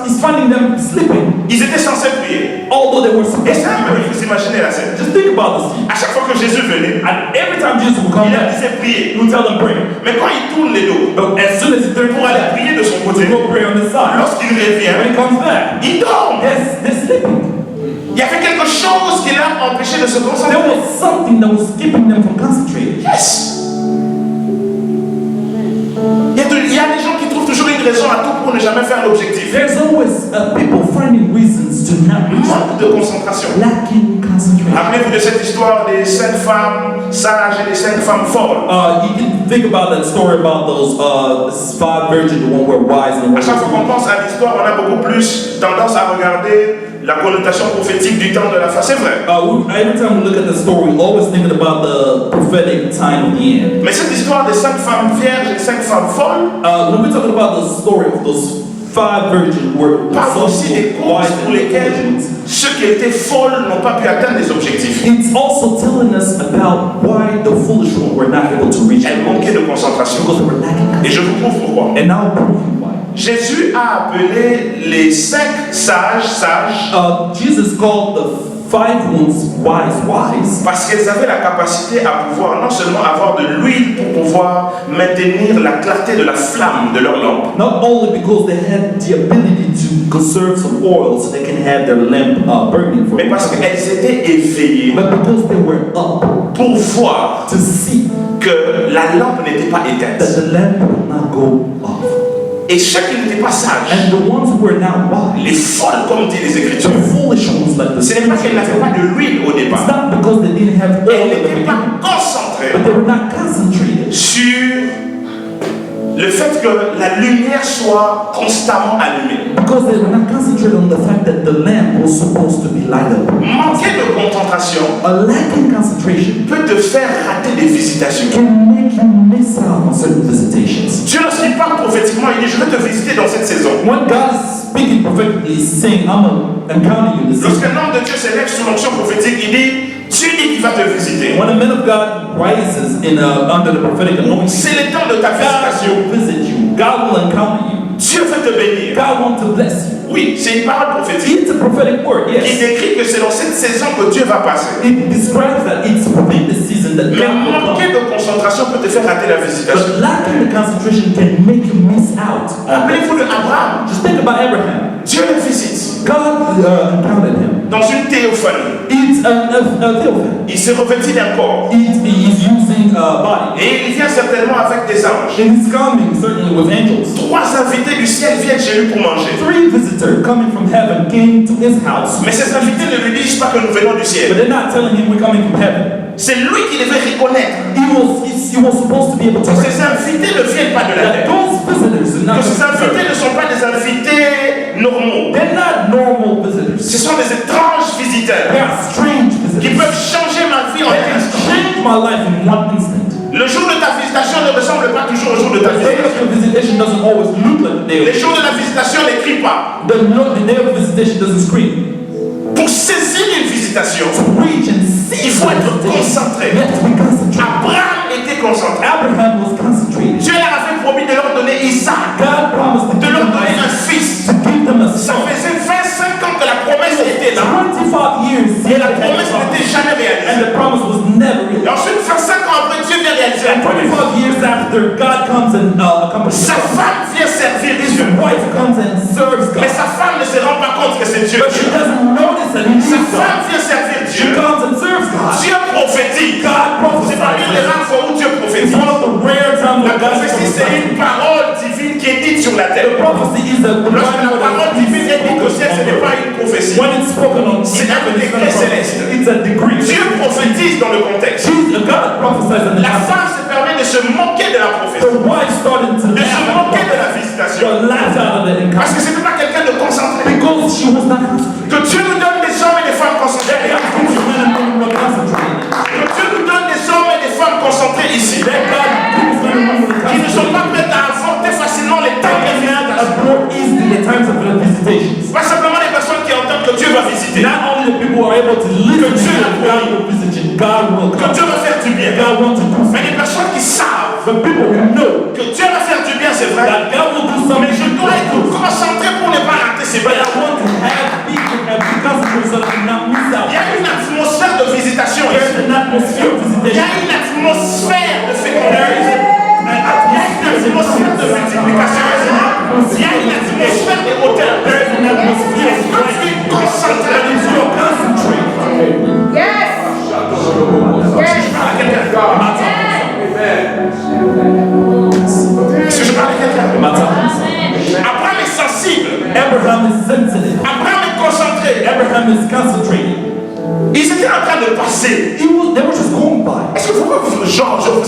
He's finding them sleeping, qu'ils étaient censés prier. although they were Et supposed to ça, be praying. vous imaginez la scène. Just think about this. À chaque fois que Jésus venait, And every time Jesus would come il leur back, disait prier. he would tell them pray. Mais quand il tourne les dos But as soon as he turned pour aller back, prier de son to côté, go pray on the side, lorsqu'il when revient, he comes back, il dort. they're sleeping. Il y avait quelque chose qui l'a empêché de se There concentrer. was something that was keeping them from concentrating. Yes. Il y a des gens qui trouvent toujours une raison à tout pour ne jamais faire l'objectif. There's always people finding reasons to not reach, Manque de concentration. lacking concentration. Rappelez-vous de cette histoire des 5 femmes sages et des 5 femmes folles. You can think about that story about those 5 virgins, the one were wise and À one chaque fois qu'on were pense à l'histoire, on a beaucoup plus tendance à regarder la connotation prophétique du temps de la fin. C'est vrai. every time we look at the story, we're always thinking about the prophetic time of the end. Mais cette histoire des 5 femmes vierges et 5 femmes folles When we're talking about the story of those 5 virgins were parle aussi des causes pour lesquelles ceux qui étaient folles n'ont pas pu atteindre les objectifs. It's also telling us about why the foolish ones were not able to reach Elles their goals. manquaient de concentration. Because they were lacking. Et je vous prouve pourquoi. And now I'll prove you why. Jésus a appelé les 5 sages Jesus called the 5 ones wise parce qu'elles avaient la capacité à pouvoir non seulement avoir de l'huile pour pouvoir maintenir la clarté de la flamme de leur lampe, not only because they had the ability to conserve some oil so they can have their lamp burning for mais parce qu'elles étaient éveillées but because they were up pour voir to see que la lampe n'était pas éteinte. that the lamp would not go off. Et ceux qui n'étaient pas sages, And the ones who were not les wise, folles comme dit les Écritures, the foolish ones like the ce n'est pas qu'elles n'avaient pas de l'huile au it's départ. not because they didn't have oil Elles at the n'étaient pas beginning, concentrées but they were not concentrated sur le fait que la lumière soit constamment allumée. because they were not concentrated on the fact that the lamp was supposed to be light up. Manquer de concentration A lacking concentration peut te faire rater des visitations. can make you miss out on certain visitations. Dieu, lorsqu'il parle prophétiquement, il dit, je vais te visiter dans cette saison. When God is speaking prophetically, he's saying, I'm going to encounter you this season. Lorsqu'un homme de Dieu s'élève sous l'onction prophétique, il dit, Dieu dit qu'il va te visiter. When a man of God rises under the prophetic anointing, C'est le temps de ta God visitation. will visit you. God will encounter you. Dieu veut te bénir. God wants to bless you. Oui, c'est une parole prophétique It's a prophetic word, qui yes. décrit que c'est dans cette saison que Dieu va passer. It describes that it's within the season that Mais God will manquer come. de concentration peut te faire rater la visitation. But lacking the concentration can make you miss out. Rappelez-vous de Abraham. Just think about Abraham. Dieu le visite God encountered him. dans une théophanie. It's a theophany. Il s'est revêtu d'un corps. He is using a body. Et il vient certainement avec des anges. And he's coming certainly with angels. 3 invités du ciel viennent chez lui pour manger. 3 visitors coming from heaven came to his house. Mais ces invités ne lui disent pas que nous venons du But ciel. they're not telling him we're coming from heaven. C'est lui qui devait reconnaître He was supposed to be able to que ces invités ne viennent pas de la that terre. those visitors are not Que ces invités ne sont pas des invités normaux. they're not normal visitors. Ce sont des étranges They visiteurs are strange qui visitors. peuvent changer ma vie en They un can instant. change my life in one instant. Le jour de ta visitation ne ressemble pas toujours au jour de ta The day of visitation. your visitation doesn't always look like the day Les of jours de la visitation ne crient pas. the day of visitation doesn't scream. Pour saisir une visitation, To reach and see il faut être the visitation, concentré. you have to be concentrated. Abraham était concentré. Abraham was concentrated. Dieu leur avait promis de leur donner Isaac, God promised to de give leur them donner un Isaac, fils. to give them a Ça son. faisait 25 ans que la promesse était là. 25 years Et la promesse n'était jamais and réalisée. the promise was never Et realized. ensuite, 25 ans après, Dieu vient réaliser la And promesse. 25 years after, God comes and accomplishes Sa the promise. femme vient servir His Dieu. wife comes and serves God. Mais sa femme ne se rend pas compte que c'est Dieu. But she doesn't notice that he Sa needs femme God. vient servir She Dieu. comes and serves God. Dieu prophétique. God C'est parmi les prophesies. rares fois où Dieu It's prophétise. one of the rare times La when God prophétie, c'est prophesies. une parole divine qui est dite sur la The terre. prophecy is a Lorsque la parole divine est dite au ciel, ce n'est pas une prophétie. when it's spoken on C'est un heaven, it's not décret a prophecy. céleste. It's a decree. Dieu prophétise dans le contexte. God prophesies in the La context. femme se permet de se moquer de la prophétie, The wife started to de se laugh moquer de at la the visitation. prophet. Laughed out of the Parce que encounter ce n'était pas quelqu'un de concentré. because she was not concentrated. Que Dieu nous donne des hommes et des femmes concentrés. God gives you men and women who are concentrated. Que Dieu nous donne des hommes et des femmes concentrés ici. That God gives men and women who are Qui ne sont concentrated. pas prêts à avorter facilement les temps de They cannot visitation. abort easily the times of the visitation. visitations. Pas simplement les personnes qui entendent que Dieu va visiter. Not only the people who are able to listen to God will visit you, God will Que come. Dieu va faire du bien. God wants to do Mais something. les personnes qui savent The people who know que Dieu va faire du bien, c'est vrai. that God will do Mais je something dois être concentré pour ne pas rater ces but I biens. want to have people and be concentrated so that I do not miss out. Il y a une atmosphère de visitation There's ici. an atmosphere of Il y visitation. a une atmosphère de fécondité. There is Il y a une atmosphère de multiplication. Il y a une atmosphère de hauteur. there is an atmosphere of Quand tu es concentré, that is your concentrate. Yes. je parle à quelqu'un. Am I talking to someone? Est-ce que je parle à quelqu'un? Am I talking to someone? Abraham est sensible. Abraham is sensitive. Abraham est concentré. Abraham is concentrated. Ils étaient en train de passer. They were just going by. Est-ce que vous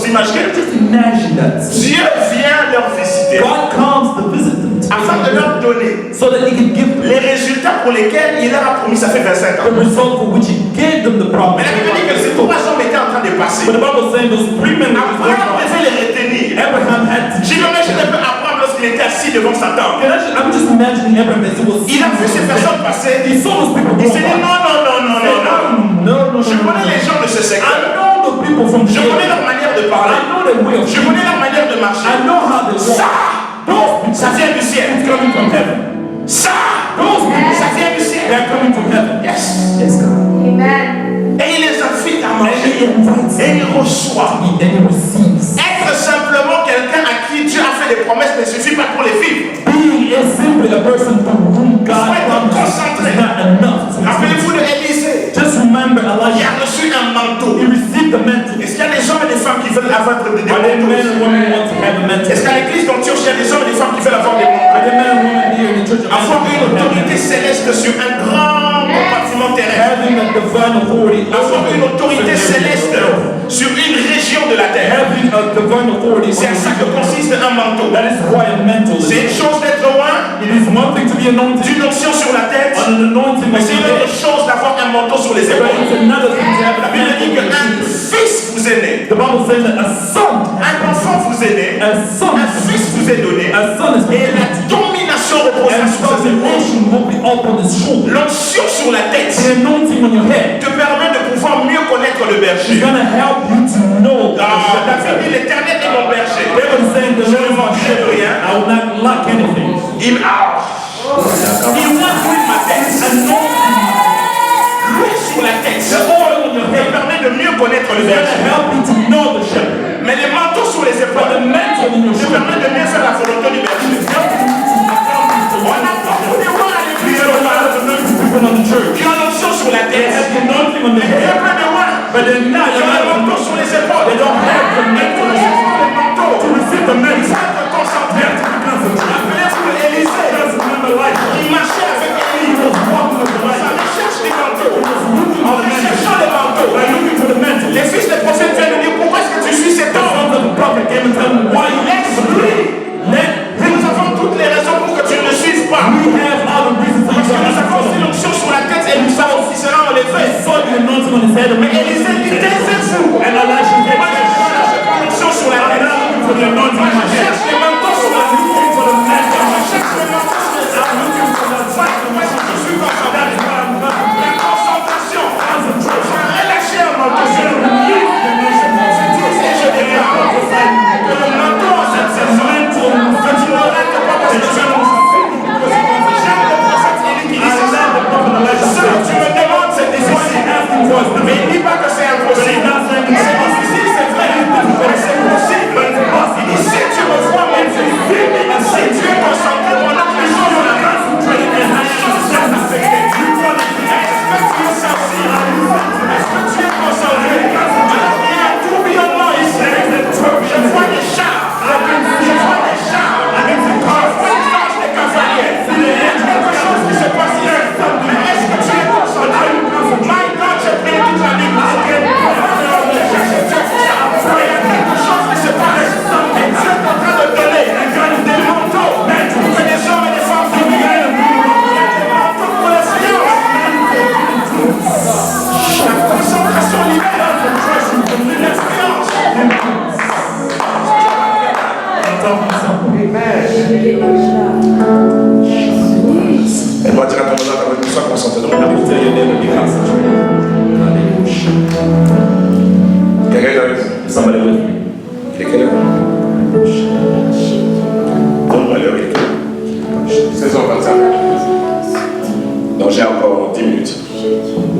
imaginez? Just imagine that. Dieu vient leur visiter God comes to visit them afin de leur donner so that he can give them les résultats pour lesquels il leur a promis, ça fait 25 the ans. result for which he gave them the Mais promise. la Bible dit que ces 3 hommes étaient en train de passer. But the Bible is saying those 3 men were just going Abraham by. devait les retenir. Abraham had to. J'imagine un peu Abraham lorsqu'il était assis devant sa tente. I'm just imagining Abraham as he was. Il a vu ces personnes passer. He saw those people Il go s'est dit by. non, non, non, non, non, non. No. Je connais les gens de ce I secteur. know the people from Je connais here. leur manière de I parler. know their way of Je thinking. connais leur manière de marcher. I know how they Ça, walk. ça vient du ciel. It's coming from heaven. Ça, Those people, ça vient du ciel. they're coming from heaven. Yes. Yes, God. Amen. Et il les invite à And he manger. invites Et il them reçoit. to eat and he receives. Être simplement quelqu'un à qui Dieu a fait des promesses ne suffit pas pour les vivre. Being is simply a person to whom God Faut être promised concentré. is not enough. Rappelez-vous de Élisée. Just remember Il Elijah. a reçu un manteau. He received the mantle. Est-ce qu'il y a des hommes et des femmes qui veulent avoir des Are there men manteaux? and women who want to have a mantle? Est-ce qu'à l'église d'Antioche, il y a des hommes et des femmes qui veulent avoir des manteaux? Are there men and women here in the church of Avoir une Antioch autorité céleste sur un grand compartiment terrestre. having a divine authority? Avoir une autorité céleste sur une région de la terre. Having a divine authority. C'est à ça que consiste un manteau. That is why a mantle is. C'est une chose d'être loin It is one thing to be anointed, d'une onction sur la tête, an anointing mais on c'est une your autre head. chose d'avoir un manteau sur les But épaules. it's another thing to have La a Bible dit mantle. qu'un fils vous est né, The Bible says that a son, un enfant vous est né, a son, un fils vous est donné, a son is et la domination reposera and sur ses épaules. domination will be upon his shoulder. L'onction sur la tête The anointing on your head te permet de pouvoir mieux connaître le is berger. going to help you to know the Ah, David shepherd. dit l'éternel est mon berger. David is saying the Lord is my shepherd. I will not lack anything. Il m'ouvre ma tête. L'huile sur la tête The oil on your te head permet de mieux connaître le is going to berger. help you to know the shepherd. Mais les manteaux sur les But épaules the mantle on your te shoulder permet de mieux faire la volonté du berger. On a beaucoup de voix à l'église people on the church. qui ont l'onction sur la They tête. have the anointing on Mais their il y a head, plein de voix but they're not. qui ont le manteau sur les épaules. They don't have the mantle on their Le manteau. to receive the Ils mantle. savent te concentrer. Rappelez-vous de Élisée Just remember life. qui marchait avec He Élie. was walking with the À light. la recherche des manteaux. On the mantle. Cherchant les manteaux. By looking for the mantle. Les fils des prophètes viennent nous dire pourquoi est-ce que tu suis cet The homme. sons of the prophet came and told him, why you Laisse-lui. let him Nous avons 25. Donc j'ai encore 10 minutes.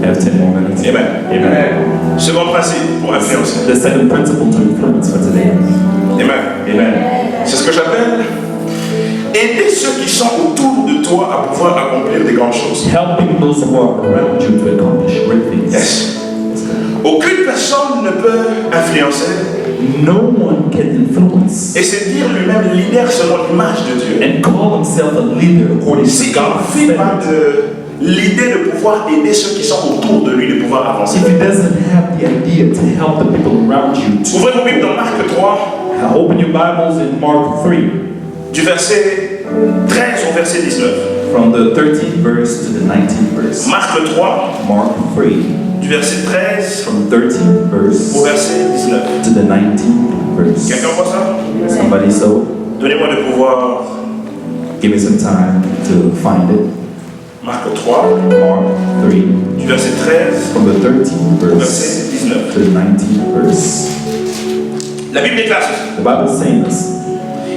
I have 10 more minutes. Amen. Amen. Second principe pour influencer. The second principle to influence for today. Amen. Amen. C'est ce que j'appelle aider ceux qui sont autour de toi à pouvoir accomplir des grandes choses. Helping those who are around you to accomplish great things. Yes. Aucune personne ne peut influencer No one can influence et se dire lui-même leader selon l'image de Dieu. and call himself a leader according Si to il God's ne vit pas standards. de l'idée de pouvoir aider ceux qui sont autour de lui de pouvoir avancer. If he doesn't have the idea to help the people around you to Ouvrez vos Bibles dans Marc 3, open your Bibles in Mark 3, du verset 13 au verset 19. from the 13th verse to the 19th verse. Marc 3, Mark 3, du verset 13 from the 13th verse au verset 19. to the 19th verse. Quelqu'un voit ça? Somebody so Donnez-moi de pouvoir. give me some time to find it. Marc 3, Mark 3, du verset 13 from the 13th au verse verset 19. to the 19th verse. La Bible déclare ceci. The Bible is saying this.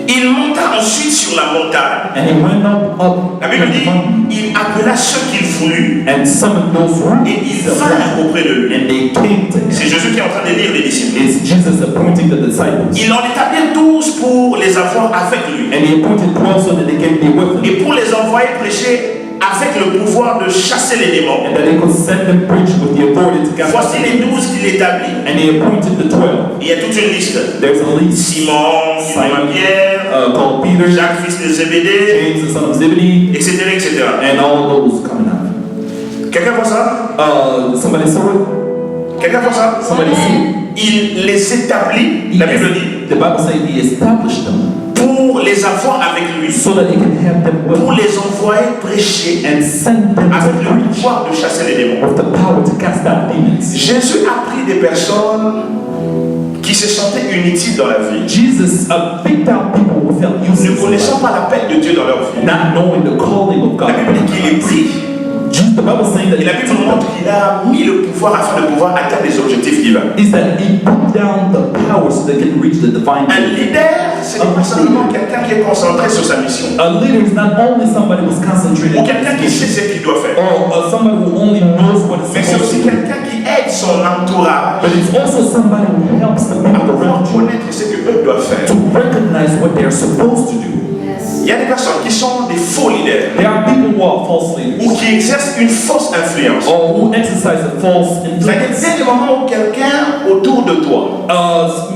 Il monta ensuite sur la montagne. And he went up La Bible dit, il appela ceux qu'il voulut and summoned those who et ils vinrent auprès de lui. and they came to C'est him. Jésus qui est en train de lire les disciples. It's Jesus appointing the disciples. Il en établit 12 pour les avoir avec lui And he appointed 12 so that they can be with him. et pour les envoyer prêcher avec le pouvoir de chasser les démons. And that they could send them preach with the authority to cast out Voici les 12 qu'il établit. And he appointed the 12. Il y a toute une liste. There's a list. Simon, qui Simon, nomme Pierre, called Peter, Jacques, fils de Zébédée, James, the son of Zebedee, etc., etc. and all those coming out. Quelqu'un voit ça? Somebody saw it? Quelqu'un voit ça? Somebody see Il les établit, it? la Bible dit, The Bible says he established them pour les avoir avec lui, so that he can have them with pour him les envoyer prêcher and send them avec to le preach pouvoir de chasser les démons. with the power to cast out demons. Jésus a pris des personnes qui se sentaient inutiles dans la vie, Jesus picked out people who felt ne useless, in connaissant life, pas l'appel de Dieu dans leur vie. not knowing the calling of God. La Bible dit qu'il est pris The Bible saying that et la Bible montre qu'il a mis le pouvoir afin de pouvoir atteindre les objectifs divins. is that he put down the power so they can reach the divine Un goal. leader, ce n'est pas seulement quelqu'un qui est concentré sur sa mission A leader is not only somebody who's concentrated ou on quelqu'un qui sait ce qu'il doit faire, or somebody who only knows what is mais c'est supposed aussi to do, quelqu'un qui aide son entourage but it's also somebody who helps the à people pouvoir around you connaître ce qu'eux doivent faire. to recognize what they're supposed to do. Il y a des personnes qui sont des faux leaders There are people who are false leaders ou qui exercent une fausse influence. or who exercise a false C'est-à-dire, influence. dès le moment où quelqu'un autour de toi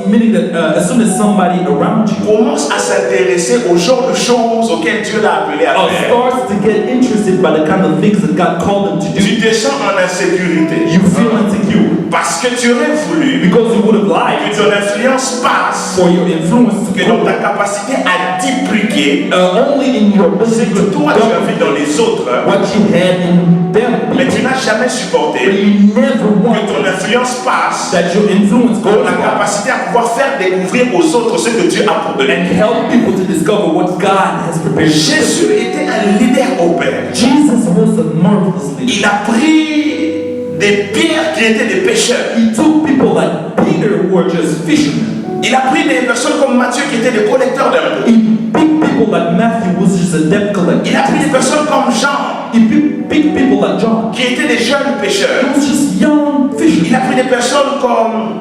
Meaning that as soon as somebody around you commence à s'intéresser au genre de choses auxquelles Dieu l'a appelé à faire, starts to get interested by the kind of things that God called them to do, tu te sens en insécurité you feel insecure parce que tu aurais voulu because you would have que liked ton influence passe, for your influence to que dans go ta capacité à dupliquer only in your ce ability que to toi tu as vu dans double les autres, what you had in them, mais tu n'as jamais but supporté you never que ton wanted influence passe that your influence pour goes la out capacité à pouvoir faire découvrir aux autres ce que Dieu a pour eux. and help people to discover what God has prepared. Jésus était un leader au Père. Jesus was a marvelous leader. Il a pris des pierres qui étaient des pêcheurs. He took people like Peter who were just fishermen. Il a pris des personnes comme Matthieu qui étaient des collecteurs d'impôts. He picked people like Matthew who was just a debt collector. Il a pris des personnes comme Jean He picked people like John. qui étaient des jeunes He pêcheurs. was just young Il fishermen. a pris des personnes comme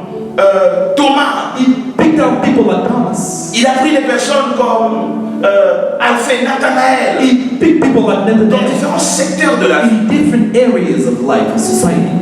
Thomas. He picked out people like Thomas. Il a pris des personnes comme Alphée, Nathanaël. He picked people like Dans Nathaniel différents secteurs de la vie. in different areas of life and society.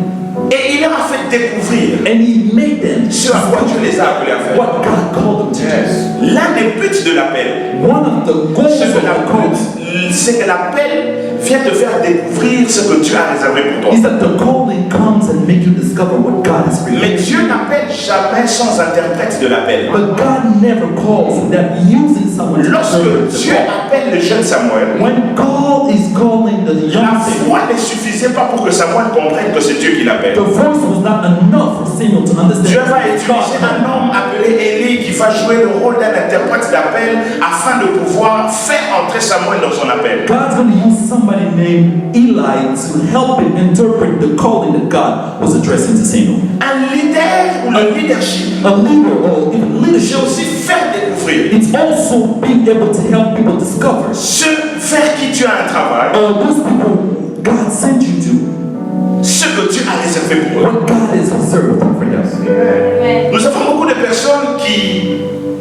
Et il leur a fait découvrir And he made them ce à quoi Dieu les a appelés à faire. what God called them to do. L'un des buts de l'appel, One of the goals c'est of que the call c'est que l'appel vient te faire découvrir ce que Dieu a réservé pour toi. is that the calling comes and make you discover what God has Mais prepared. Dieu n'appelle jamais sans interprète de l'appel. But God never calls without using someone to Lorsque interpret the Dieu call. appelle le jeune Samuel, When God is calling the la young Samuel, foi ne suffisait pas pour que Samuel comprenne que c'est Dieu qui l'appelle. the voice was not enough for Samuel to understand. Dieu va that utiliser un God homme appelé Élie qui va jouer le rôle d'un interprète d'appel afin de pouvoir faire entrer Samuel dans son appel. God's going to use somebody named Eli to help him interpret the calling that God was addressing to Samuel. Un leader ou le leadership, A leader or even c'est leadership, aussi faire découvrir it's also being able to help people discover ce faire qui tu as un travail, those people God sent you to, ce que Dieu a réservé pour eux. what God has reserved for them. Nous avons beaucoup de personnes qui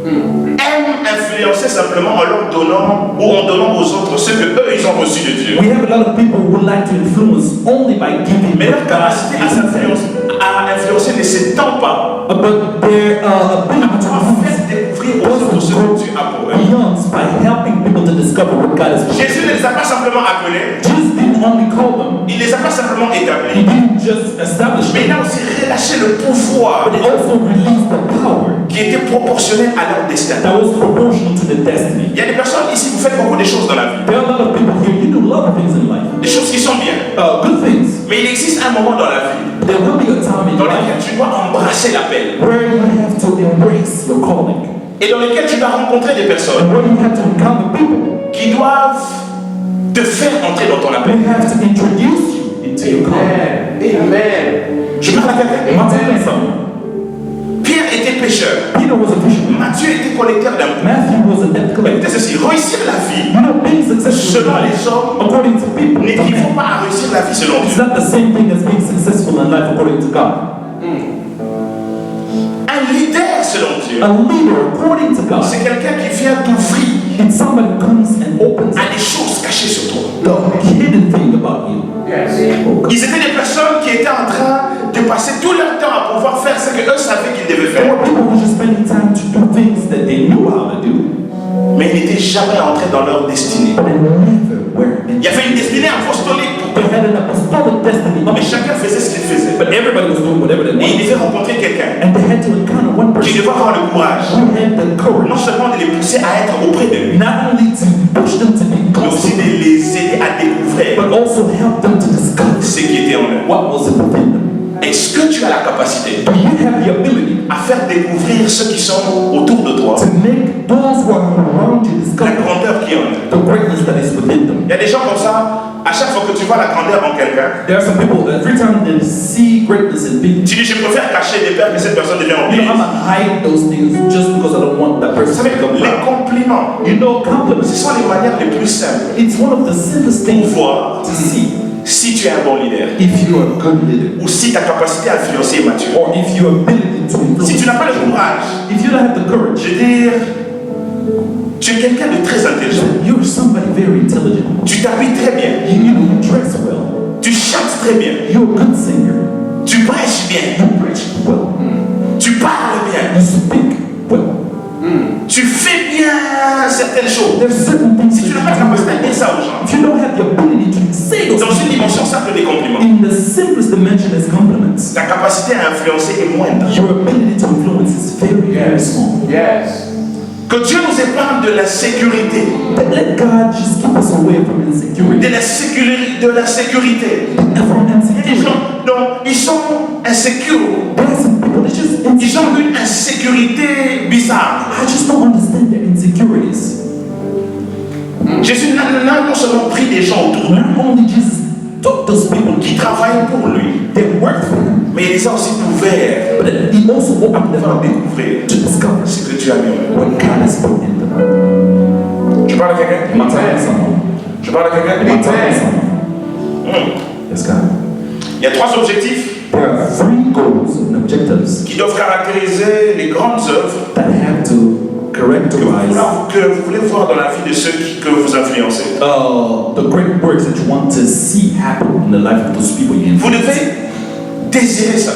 aiment influencer simplement en leur donnant ou en donnant aux autres ce que eux ils ont reçu de Dieu. We have a lot of people who like to influence only by giving. Mais leur capacité à influencer ne s'étend pas But their ability à to faire découvrir aux autres ce que Dieu a pour eux. beyond by helping people to discover what God has for them. Jésus ne les a pas simplement appelés, Jesus didn't only call them, il ne les a pas simplement he établis, didn't just establish mais il them, a aussi relâché le pouvoir but he also released the power qui était proportionnel à leur destin. that was proportional to the destiny. Il y a des personnes ici, vous faites beaucoup de choses dans la vie, There are a lot of people here, you do a lot of things in life, des choses qui sont bien. good things. Mais il existe un moment dans la vie There will be a time in dans life lequel tu dois embrasser l'appel where you have to embrace your calling, et dans lequel tu dois rencontrer des personnes and where you have to encounter people qui doivent te faire entrer dans ton appel. who have to introduce you into your calling. Amen. Je parle à quelqu'un. Am I telling someone? Pierre était pécheur. Peter was a fisherman. Matthieu était collecteur d'impôts. Matthew was a debt Écoutez collector. ceci, réussir la vie You know, being successful in selon life, les hommes according to people, n'équivaut pas à réussir la vie selon it's Dieu. not the same thing as being successful in life according to God. Un leader selon Dieu, A leader according to God, c'est quelqu'un qui vient t'ouvrir it's somebody who comes and opens à des choses cachées sur toi. the hidden thing about you. Yes. Ils étaient des personnes qui étaient en train de passer tout leur temps à pouvoir faire ce que eux savaient qu'ils devaient There faire. were people who just spending time to do things that they knew how to do, Mais ils n'étaient jamais entrés dans leur destinée. but they never were Il y avait une destinée apostolique pour They eux. had an apostolic destiny, Mais chacun faisait ce qu'il faisait. but everybody was doing whatever they Et ils wanted. devaient rencontrer quelqu'un And they had to encounter one qui person devait avoir le courage, who had the courage non seulement de les pousser à être auprès de lui, not only to push them to be mais close aussi to de him, les aider à découvrir but also help them to discover ce qui était en eux. what was within them. Est-ce que tu as la capacité Do you have the ability à faire découvrir ceux qui sont autour de toi to make those who are around you la discover grandeur qui est en eux? the greatness that is within them? Il y a des gens comme ça, à chaque fois que tu vois la grandeur en quelqu'un, There are some people that every time they see greatness in people, tu dis je préfère cacher des peurs que cette personne devienne you know, I'm obéie. gonna hide those things just because I don't want that Vous person to savez, become les proud. compliments, You know, compliments. ce sont les manières les plus simples It's one of the simplest pour things voir to see si tu es un bon leader if you are a good leader, ou si ta capacité à influencer est mature. or if your ability to influence. Si tu n'as pas le courage, If you don't have the courage, je veux dire, tu es quelqu'un de très intelligent. you're somebody very intelligent. Tu t'habilles très bien, You dress well. tu chantes très bien, You're a good singer. tu prêches bien, You preach well. tu parles bien, You speak well. tu fais bien certaines choses. There's certain things Si tu n'as pas la capacité à dire ça aux gens, if you don't have the ability to say those dans une things dimension simple des compliments, in the simplest dimension as compliments, ta capacité à influencer est moindre. your ability to influence is very, very small. Yes. Que Dieu nous épargne de la sécurité, But let God just keep us away from insecurity. de la sécurité. From Il y a des insecurity. gens, non, ils sont insécures. There are some people that just Ils ont une insécurité bizarre. I just don't understand their insecurities. Jésus n'a non seulement pris des gens autour de lui Not only Jesus took those people qui travaillent pour lui, that worked for him, mais il les a aussi ouverts but he also à opened them pouvoir up découvrir to discover ce que Dieu a mis en eux. what God has put in them. Je parle à quelqu'un. Am I telling someone? Je parle à Am I quelqu'un. telling someone? Yes, God. Il y a trois objectifs There are three goals and objectives qui doivent caractériser les grandes œuvres that have to characterize que vous voulez voir dans la vie de ceux que vous influencez. the great works that you want to see happen in the life of those people you Vous influence. devez désirer ça,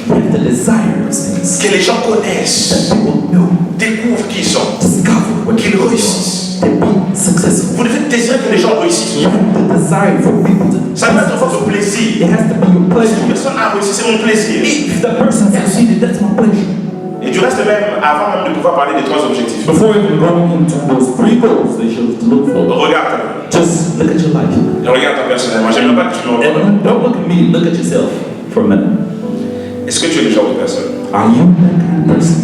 You have to desire those things que les gens connaissent, that people know, découvrent qui ils sont, discover what qu'ils they are, réussissent. and be successful. Vous devez désirer que les gens réussissent. You have to desire for people to. Ça doit être votre plaisir. It has to be your Si pleasure. une personne a réussi, c'est mon plaisir. If that person succeeded, that's my pleasure. Et du reste même, avant même de pouvoir parler des trois objectifs, Before even going into those three goals that you have to look for, regarde, just look at your life. regarde personnellement. J'aimerais pas que tu me regardes. And don't look at me, look at yourself for a minute. Est-ce que tu es le genre de personne Are you that kind of person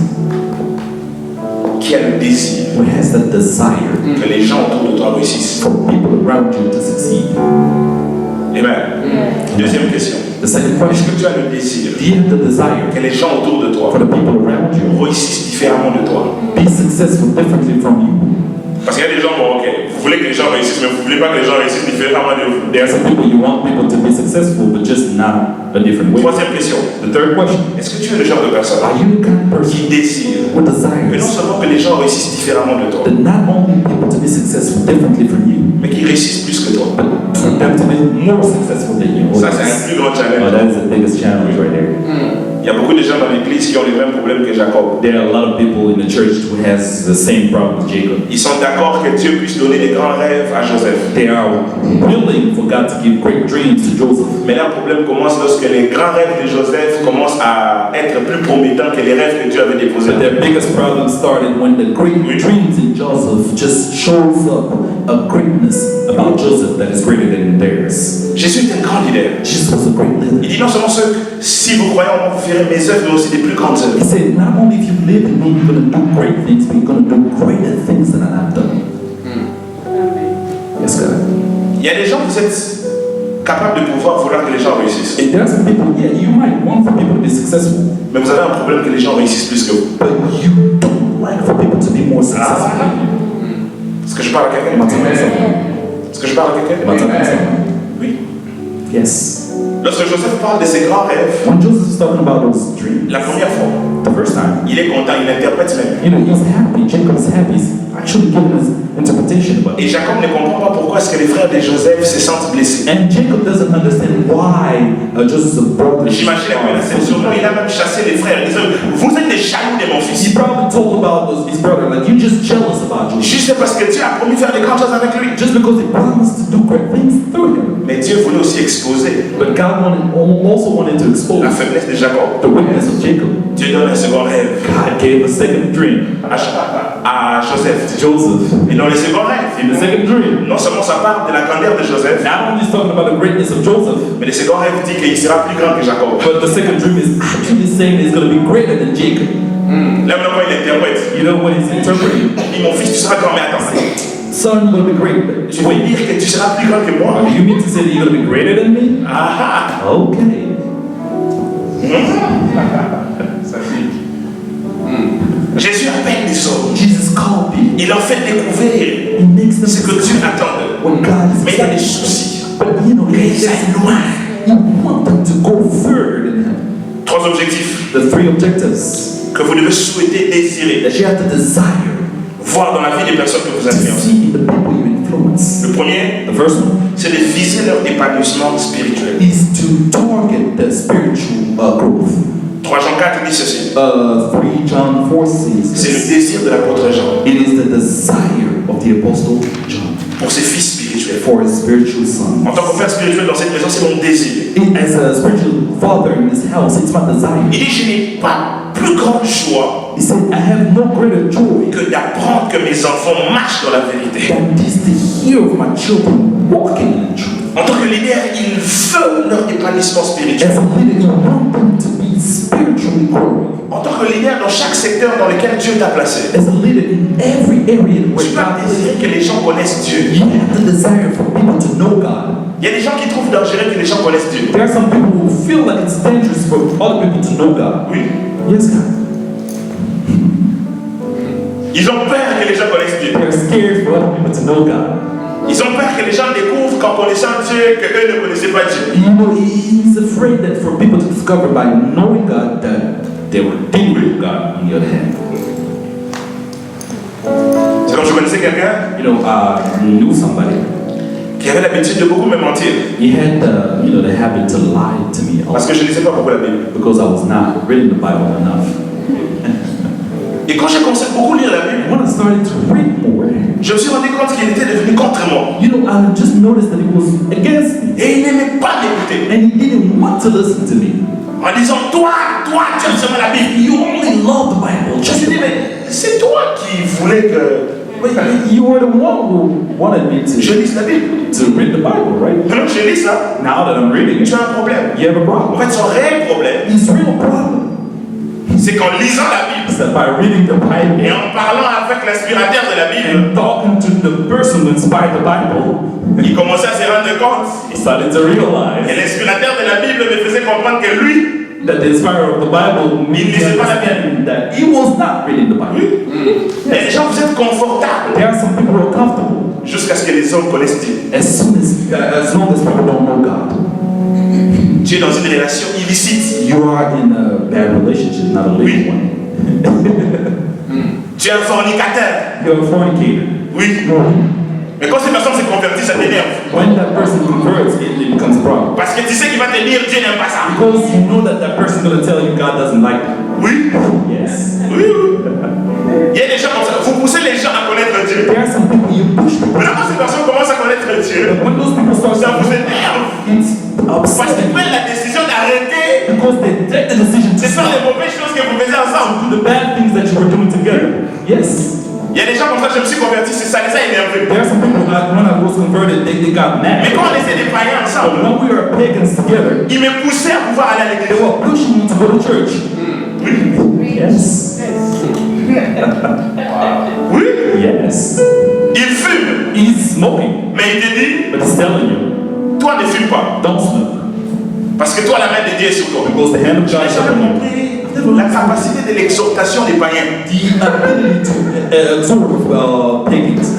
qui a le désir who has that desire que les gens autour de toi réussissent? for people around you to succeed? Amen. Deuxième question. The second Est-ce question, que tu as le désir do you have the desire que les gens autour de toi for the people around you réussissent différemment de toi? be successful differently from you? Parce qu'il y a des gens, bon, ok, vous voulez que les gens réussissent, mais vous ne voulez pas que les gens réussissent différemment de vous. There are some people you want people to be successful, but just not a different way. Troisième question. The third question: Est-ce que tu es le genre de personne are you the kind of person qui désire who que non desires seulement que les gens réussissent différemment de toi, that not only people to be successful differently from you, mais qu'ils réussissent plus que toi? but for them to be more successful than you? Ça, c'est un plus grand Oh, challenge. that is the biggest challenge right there. Il y a beaucoup de gens dans l'église qui ont les mêmes problèmes que Jacob. There are a lot of people in the church who has the same problem as Jacob. Ils sont d'accord que Dieu puisse donner des grands rêves à Joseph. They are willing for God to give great dreams to Joseph. Mais là, le problème commence lorsque les grands rêves de Joseph commencent à être plus promettants que les rêves que Dieu avait déposés. But their biggest problem started when the great dreams in Joseph just shows up a greatness about Joseph that is greater than theirs. Jésus est un grand leader. Jesus was a great Il leader. dit non seulement si vous croyez en moi, vous ferez mes œuvres, mais aussi des plus grandes œuvres. He said, not only if you live in me, you're going to do great things, but you're going to do greater things than I've done. Yes, God. Il y a des gens, vous êtes capables de pouvoir vouloir que les gens réussissent. And there are some people, yeah, you might want for people to be successful, Mais vous avez un problème que les gens réussissent plus que vous. but you don't like for people to be more successful than you. Est-ce que je parle à quelqu'un? Am I talking to someone? Est-ce que je parle à quelqu'un? Am I talking to someone? Oui. Yes. Lorsque Joseph parle de ses grands rêves, When Joseph is talking about those dreams, la première fois, the first time, il est content, il interprète même. you know, he was happy. Jacob was happy. He's actually giving his interpretation about Et it. Jacob ne comprend pas pourquoi est-ce que les frères de Joseph se sentent blessés. And Jacob doesn't understand why Joseph's brother. J'imagine la conversation, il a même chassé les frères, disant, vous êtes des jaloux de mon He fils. probably told about his brother, like, you're just jealous about Joseph. Juste parce que Dieu a promis de faire des grandes choses avec lui. Just because he promised to do great things through him. Mais Dieu voulait aussi exposer But God also wanted to expose la faiblesse de Jacob. the weakness of Jacob. Dieu donne un second rêve God gave a second dream à Joseph. to Joseph. Et dans le second rêve, In the second dream, non seulement ça parle de la grandeur de Joseph, not only is talking about the greatness of Joseph, mais le second rêve dit qu'il sera plus grand que Jacob. but the second dream is actually saying it's going to be greater than Jacob. Là maintenant il interprète. You know what he's interpreting? Il dit mon fils tu seras grand, mais attends. Son, you're going to be great. But Je vais wait, dire que tu seras plus grand que moi. you mean to say that you're going to be greater than me? Ah Okay. ça pique. Jésus appelle les hommes. Jesus called people. Il leur fait découvrir He makes them ce que Dieu attend d'eux. what God is Mais il y a des expecting. soucis. But you know, Ils aillent loin. you want them to go further than him. Trois objectifs The three objectives que vous devez souhaiter, désirer, that you have to desire voir dans la vie des personnes que vous to influencez. see in the people you influence. Le premier, The first one c'est de viser leur épanouissement spirituel. is to target the spiritual growth. 3 Jean 4 dit ceci. 3 John 4 C'est le says désir de l'apôtre Jean it is the desire of the apostle John pour ses fils spirituels. for his spiritual son. En tant que père spirituel dans cette maison, c'est mon désir. As a spiritual father in this house, it's my desire. Il dit, je n'ai pas plus grande joie He said, I have no greater joy que d'apprendre que mes enfants marchent dans la vérité. than this to hear of my children walking in the truth. En tant que leader, il veut leur épanouissement spirituel. As a leader, you want them to be spiritually growing. En tant que leader, dans chaque secteur dans lequel Dieu t'a placé, As a leader in every area tu where dois God désirer is, que les gens connaissent Dieu. you have the desire for people to know God. Il y a des gens qui trouvent dangereux que les gens connaissent Dieu. There are some people who feel like it's dangerous for other people to know God. Oui. Yes, God. Ils ont peur que les gens connaissent Dieu. They're scared for other people to know God. Ils ont peur que les gens découvrent qu'en connaissant Dieu, qu'eux ne connaissaient pas Dieu. You know, he's afraid that for people to discover by knowing God that they were dealing with God on the other hand. C'est comme je connaissais quelqu'un You know, knew somebody. qui avait l'habitude de beaucoup me mentir. He had the habit to lie to me Parce que je ne lisais pas beaucoup la Bible. because I was not reading the Bible enough. Et quand j'ai commencé à beaucoup lire la Bible, When I started to read more, je me suis rendu compte qu'il était devenu contre moi. you know, I just noticed that he was against me. Et il n'aimait pas m'écouter. And he didn't want to listen to me. En disant, toi, tu aimes seulement la Bible. You only love the Bible. Je me suis dit, mais c'est toi qui voulais que You were the one who wanted me je to lise la Bible. read the Bible, right? Maintenant que je lis ça, Now that I'm reading it, tu as un problème. you have a En problem. fait, son réel problème, His real problem c'est qu'en lisant la Bible is that by reading the et Bible en parlant avec l'inspirateur de la Bible, and talking to the person who inspired the Bible, il commençait à se rendre compte. he started to Et realize l'inspirateur de la Bible me faisait comprendre que lui, that the inspirer of the Bible Il lisait pas la Bible. that he was not reading the Bible. Et les gens, vous êtes confortables There are some people who are comfortable jusqu'à ce que les hommes connaissent Dieu. as long as people don't know God. Tu es dans une relation illicite. You are in a bad relationship, not a legal one. Tu es un fornicateur. You're a fornicator. Oui. Mais quand cette personne se convertit, ça t'énerve. When that person converts, it becomes a problem. Parce que tu sais qu'il va te dire Dieu n'aime pas ça. Because you know that that person is going to tell you God doesn't like it. Oui. Yes. Oui. Il y a des gens comme ça. Vous poussez les gens à connaître Dieu. There are some people you push people. Mais quand ces personnes commencent à connaître Dieu, But when those people start ça vous énerve. it's Parce qu'ils upsetting. prennent la décision d'arrêter Because they take the decision de to faire les stop mauvaises choses que vous faisiez ensemble. the bad things that you were doing together. Yes. Il y a des gens comme ça, je me suis converti, c'est ça les a énervés. There are some people that when I was converted, they got Mais mad. quand on était des païens But ensemble, when we were pagans together, ils me poussaient à pouvoir aller à they l'église. were pushing me to go to church. Yes. Oui. Yes. Ils fument. He's smoking, Mais il te dit, but he's telling you, toi ne fume pas. don't smoke. Parce que toi, la main de Dieu est sur toi. Because the hand of Je God n'ai is jamais upon you. compris la capacité de l'exhortation des païens. The ability to absorb pagans.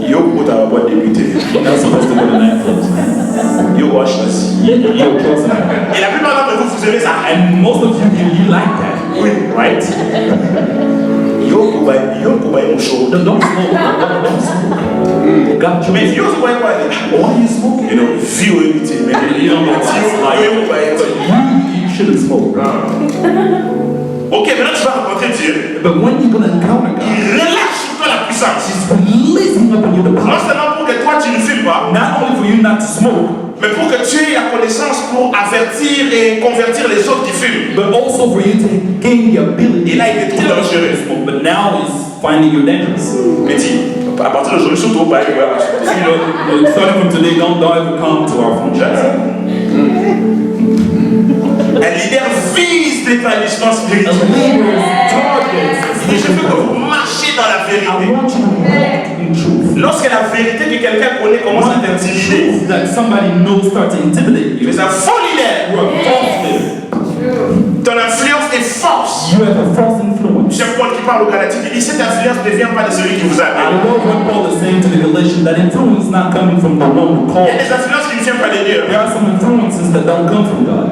Yo, pour ta boîte débuté. You're not supposed to go to nightclubs. Yo, watch this. You're close enough. Et la plupart d'entre vous, vous aimez ça. And most of you like that. Oui. Right? Yo, pour mon show. Don't smoke. Don't smoke. God chose Mais you. yo, c'est quoi? Why are you smoking? You know, vie ou éviter. Mais You don't know what it's like. yo, You shouldn't smoke. ok, maintenant tu vas rencontrer Dieu. But when you're going to encounter God, Il relâche sur toi la puissance. He's releasing upon you the Non power. seulement pour que toi tu ne fumes pas, Not only for you not to smoke, mais pour que tu aies la connaissance pour avertir et convertir les autres qui fument. but also for you to gain the ability Et là, il est trop dangereux. to smoke. But now he's finding you dangerous. Mais dis, à partir d'aujourd'hui, surtout pas You know, starting from today, don't ever come to our functions. un leader vise l'épanouissement A spirituel. leader targets Et je veux que vous marchiez dans la I vérité. want you to walk in truth. Lorsque la vérité que quelqu'un connaît commence à t'intimider, Truth that somebody knows start to intimidate tu you. es un faux leader. You're a false leader. Ton influence est force. You have a false influence. J'aime Paul qui parle au Galatique, il dit cette influence ne vient pas de celui qui vous I appelle. love what Paul is saying to the Galatians, that influence is not coming from the one who Il y called. a des influences qui ne viennent pas de Dieu. There are some influences that don't come from God.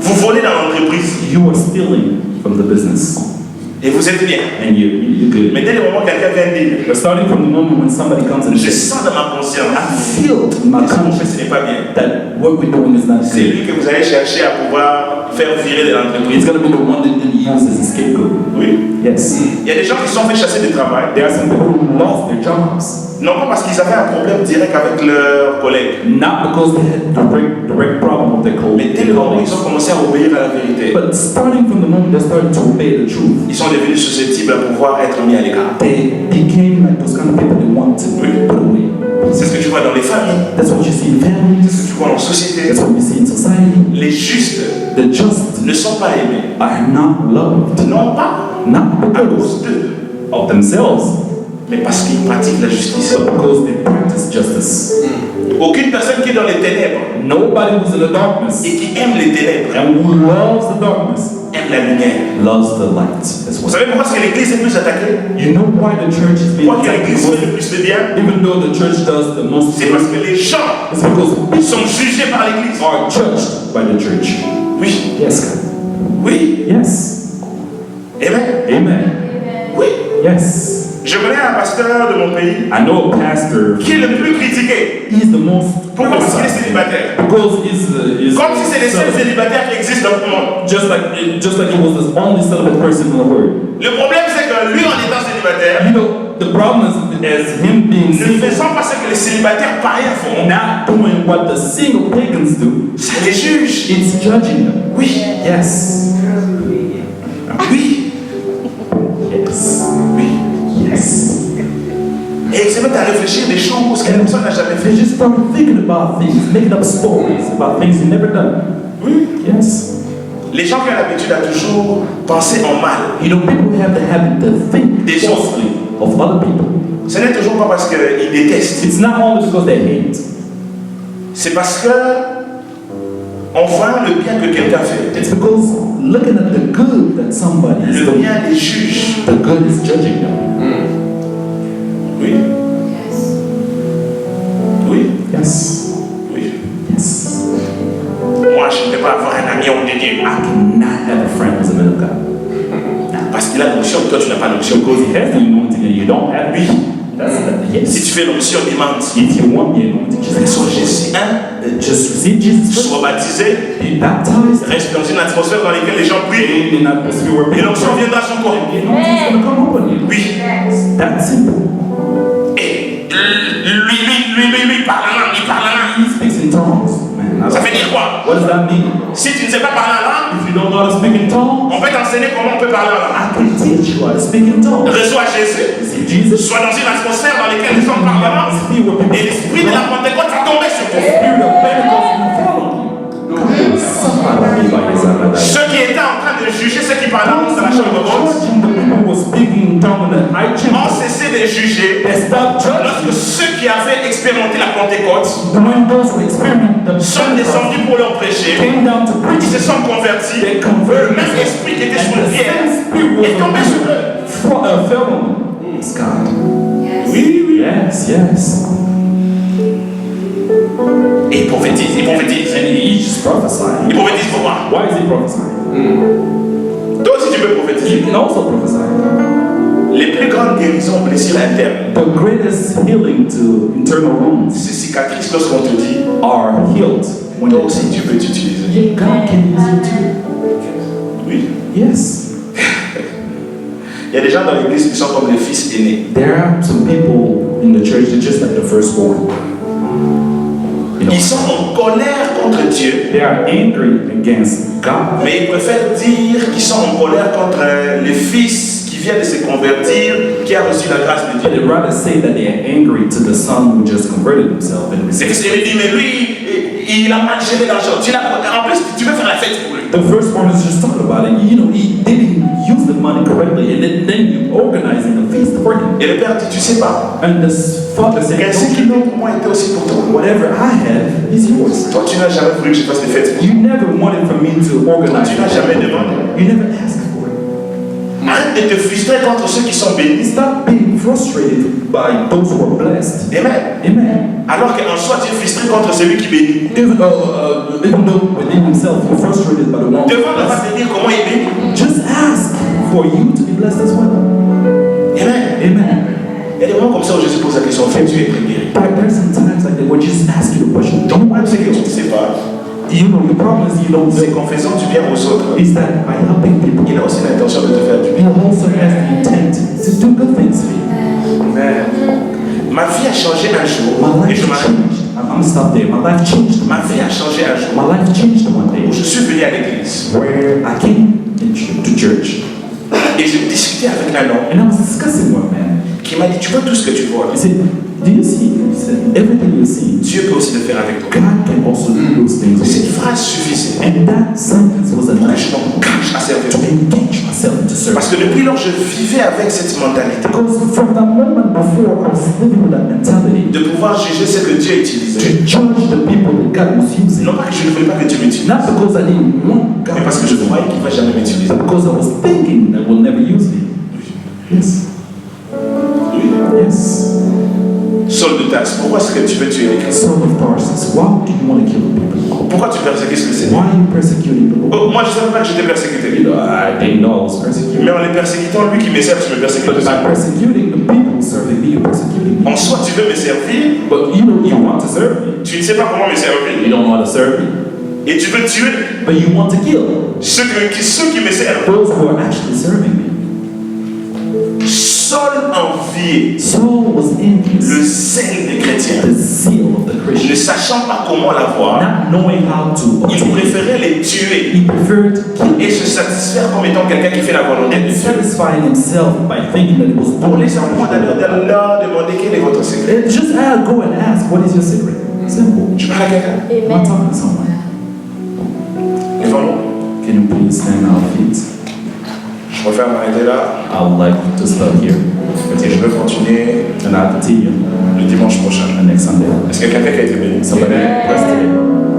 Vous volez dans l'entreprise You are stealing from the business, et vous êtes bien. and you're good. Mais dès le moment où quelqu'un vient dire, But starting from the moment when somebody comes and je says, sens dans ma conscience, I feel in my ce qu'on fait conscience ce n'est pas bien. that what we're doing is not C'est good. lui que vous allez chercher à pouvoir faire virer de l'entreprise. It's going to be the one that you use as a scapegoat. Oui. Yes. Il y a des gens qui se sont fait chasser du travail, There are some people who lost their jobs, non pas parce qu'ils avaient un problème direct avec leurs collègues, not because they had direct problem with their mais dès le moment où ils colleagues, ont commencé à obéir à la vérité, but starting from the moment they started to obey the truth, ils sont devenus susceptibles à pouvoir être mis à l'écart. they became like those kind of people they want to put away. C'est ce que tu vois dans les familles, That's what you see in c'est ce families. que tu vois dans la société. That's what you see in society. Les justes The just ne sont pas aimés, are not loved, non pas not à because cause d'eux, of themselves, mais parce qu'ils pratiquent la justice. but because they practice justice. Aucune personne qui est dans les ténèbres Nobody who's in the darkness et qui aime les ténèbres and who loves the darkness aime la lumière. loves the light as Vous well. savez pourquoi est-ce que l'église est plus attaquée? You know why the church is being Pourquoi que attacked l'église the fait le most? plus de bien? Even though the church does the most, C'est parce que les gens it's because people sont jugés par l'église. are judged by the church. Oui, Yes, God. oui, Yes. amen, Amen. oui. Yes. Je connais un pasteur de mon pays I know a pastor. qui est le plus critiqué. He's the most Pourquoi? Parce qu'il est criticized célibataire. because he's Comme si c'est les seuls célibataires qui existent dans le monde. just like he was the only celibate person in the world. Le problème c'est que lui en étant célibataire, You know, the problem is as him being ne single, faisant pas ce que les célibataires païens font, not doing what the single pagans do. ça les juge. It's judging them. Oui, Yes. oui, Yes. oui. Yes. Et ils se mettent à réfléchir des choses que personne n'a jamais They fait. just start thinking about things, making up stories about things you've never done. Oui. Yes. Les gens qui ont l'habitude à toujours penser en mal, You know, people have the habit to think Des gens. falsely of other people. ce n'est toujours pas parce qu'ils détestent, It's not only because they hate, C'est parce que en voyant le bien que quelqu'un fait, It's because looking at the good that somebody is le doing, bien les juge. the good is judging them. Oui, oui, Yes. oui. Yes. Moi, je ne peux pas avoir un ami homme de Dieu. I cannot have a friend who's a man of God. Parce qu'il a l'onction, toi tu n'as pas l'onction. Because he has the anointing and you don't have me. That's Si yes. tu fais l'onction, demande. If you want the anointing, just ask Sois for Jésus, it. hein? Just receive Jesus Christ. Sois baptisé, Be baptized. reste dans une atmosphère dans laquelle les gens prient. In an atmosphere where Et people l'onction viendra sur toi. the anointing is going to come upon you. Oui. That's simple. Et lui parle en langue, il parle en langue. He speaks in tongues. Man, I Ça don't- veut dire quoi? what does that mean? Si tu ne sais pas parler en langue, If you don't know how to speak in tongues, on peut t'enseigner comment on peut parler en langue. I can teach you how to speak in tongues. Reçois Jésus, See Jesus? sois dans une atmosphère dans laquelle les gens parlent en langue. Et l'esprit de la Pentecôte va tomber sur toi. Spirit of Pentecost will fall on you. Ceux qui étaient en train de juger ceux qui parlaient en langue dans la chambre haute Judging the people who were speaking in tongues in the high ont chamber. cessé de juger They stopped lorsque judging ceux qui avaient expérimenté la Pentecôte when those who experienced the sont descendus pour leur prêcher. came down to Ils preach. se sont convertis. They Le converted. même esprit qui était And sur the le pierre same spirit est tombé sur eux. fell on them. It's God. Oui, oui. Yes, yes. Et il prophétise, il prophétise. And he just prophesied. Il prophétise pour moi. Why is he prophesying? Toi aussi tu peux prophétiser. You can also prophesy. Les plus grandes guérisons, blessures internes, The greatest healing to internal wounds ces cicatrices lorsqu'on te dit, are healed when toi aussi tu peux t'utiliser. Yeah, God can use you too. Oui. Yes. Il y a des gens dans l'église qui sont comme les fils aînés. There are some people in the church that just like the firstborn. You know, Ils sont en colère contre Dieu, they are angry against God, mais ils préfèrent dire qu'ils sont en colère contre les fils qui viennent de se convertir, qui a reçu la grâce de but Dieu. they'd rather say that they are angry to the son who just converted himself and Les received. fils aînés disent, mais lui, il a mal géré l'argent. En plus, tu veux faire la fête pour lui. The firstborn is just talking about it. You know, he didn't use the money correctly, and then you organizing a feast for him. Et le père dit, tu sais pas, And the father said, ce "Don't qui you know, pour moi était aussi pour toi. whatever I have is yours. Toi, tu n'as jamais voulu que je fasse des fêtes pour toi. You never wanted for me to organize. Tu n'as jamais demandé. You never asked for it. Arrête de te frustrer contre ceux qui sont bénis. Stop being frustrated by those who are blessed. Amen. Amen. Alors qu'en soi, tu es frustré contre celui qui bénit. Even though within himself you're frustrated by the one who Demande is à blessed, te dire comment il bénit. just ask for you to be blessed as well. Amen. Amen. Il y a des moments comme ça où Jésus pose la question, fais-tu être guéri? But there's some times like that where Jesus asks you the question, Donc, don't le problème, want c'est to que tu heal. ne sais pas. You know, the problem is you don't C'est know. qu'en faisant du bien aux autres, Is that by helping people, il a aussi l'intention de te faire du bien. he also has the intent to do good things for you. Ma vie a changé un jour My et life je m'arrête. changed. I'm gonna stop there. My life changed. Ma vie a changé un jour My life changed one day où je suis venu à l'église where I came to church et je discutais avec un homme and I was discussing one man. qui m'a dit, tu vois tout ce que tu vois. He said, "Do you see? He said, everything you see, Dieu peut aussi le faire avec toi. God can also do those things." Cette phrase suffisait And that sentence was pour que enough je m'engage à servir to Dieu. engage myself into service. Parce que depuis lors, je vivais avec cette mentalité Because from that moment before, I was living with that mentality de pouvoir juger ce que Dieu utilisait. to judge the people that God was using. Non pas que je ne voulais pas que Dieu m'utilise, Not because I didn't want God, mais parce que je croyais qu'il ne va jamais m'utiliser. but because I was thinking that will never use me. Yes. Oui. Yes. Saul de Tarse, pourquoi est-ce que tu veux tuer les chrétiens? Son of Tarsus, why do you want to kill the people? Pourquoi tu persécutes le Seigneur? Why are you persecuting the Lord? Oh, moi, je ne savais pas que j'étais persécuté. You know, I didn't know I was persecuted. Mais en les persécutant, lui qui me sert, tu me persécutes But aussi. by persecuting the people serving me, you're persecuting me. En soi, tu veux me servir, But you know, you want to serve me. tu ne sais pas comment me servir. You don't want to serve me. Et tu veux tuer But you want to kill ceux qui me servent. those who are actually serving me. Saul enviait Saul was le envious, zèle des chrétiens. the zeal of the Ne Christians, sachant pas comment l'avoir, not knowing how to il obtain it. préférait les tuer He preferred to kill et se satisfaire comme étant quelqu'un qui fait la volonté de and Dieu. satisfying himself by thinking that it was Pour born les enfants de leur demander quel est votre secret. Just go and ask, what is your secret? Simple. Je parle à quelqu'un. I'm talking to someone. Levons-nous. Can you please stand on our feet? Je préfère m'arrêter là I would like to stop here. et je vais continuer And I'll continue le dimanche prochain. the next Sunday. Est-ce qu'il y a quelqu'un qui a été béni? Somebody blessed today.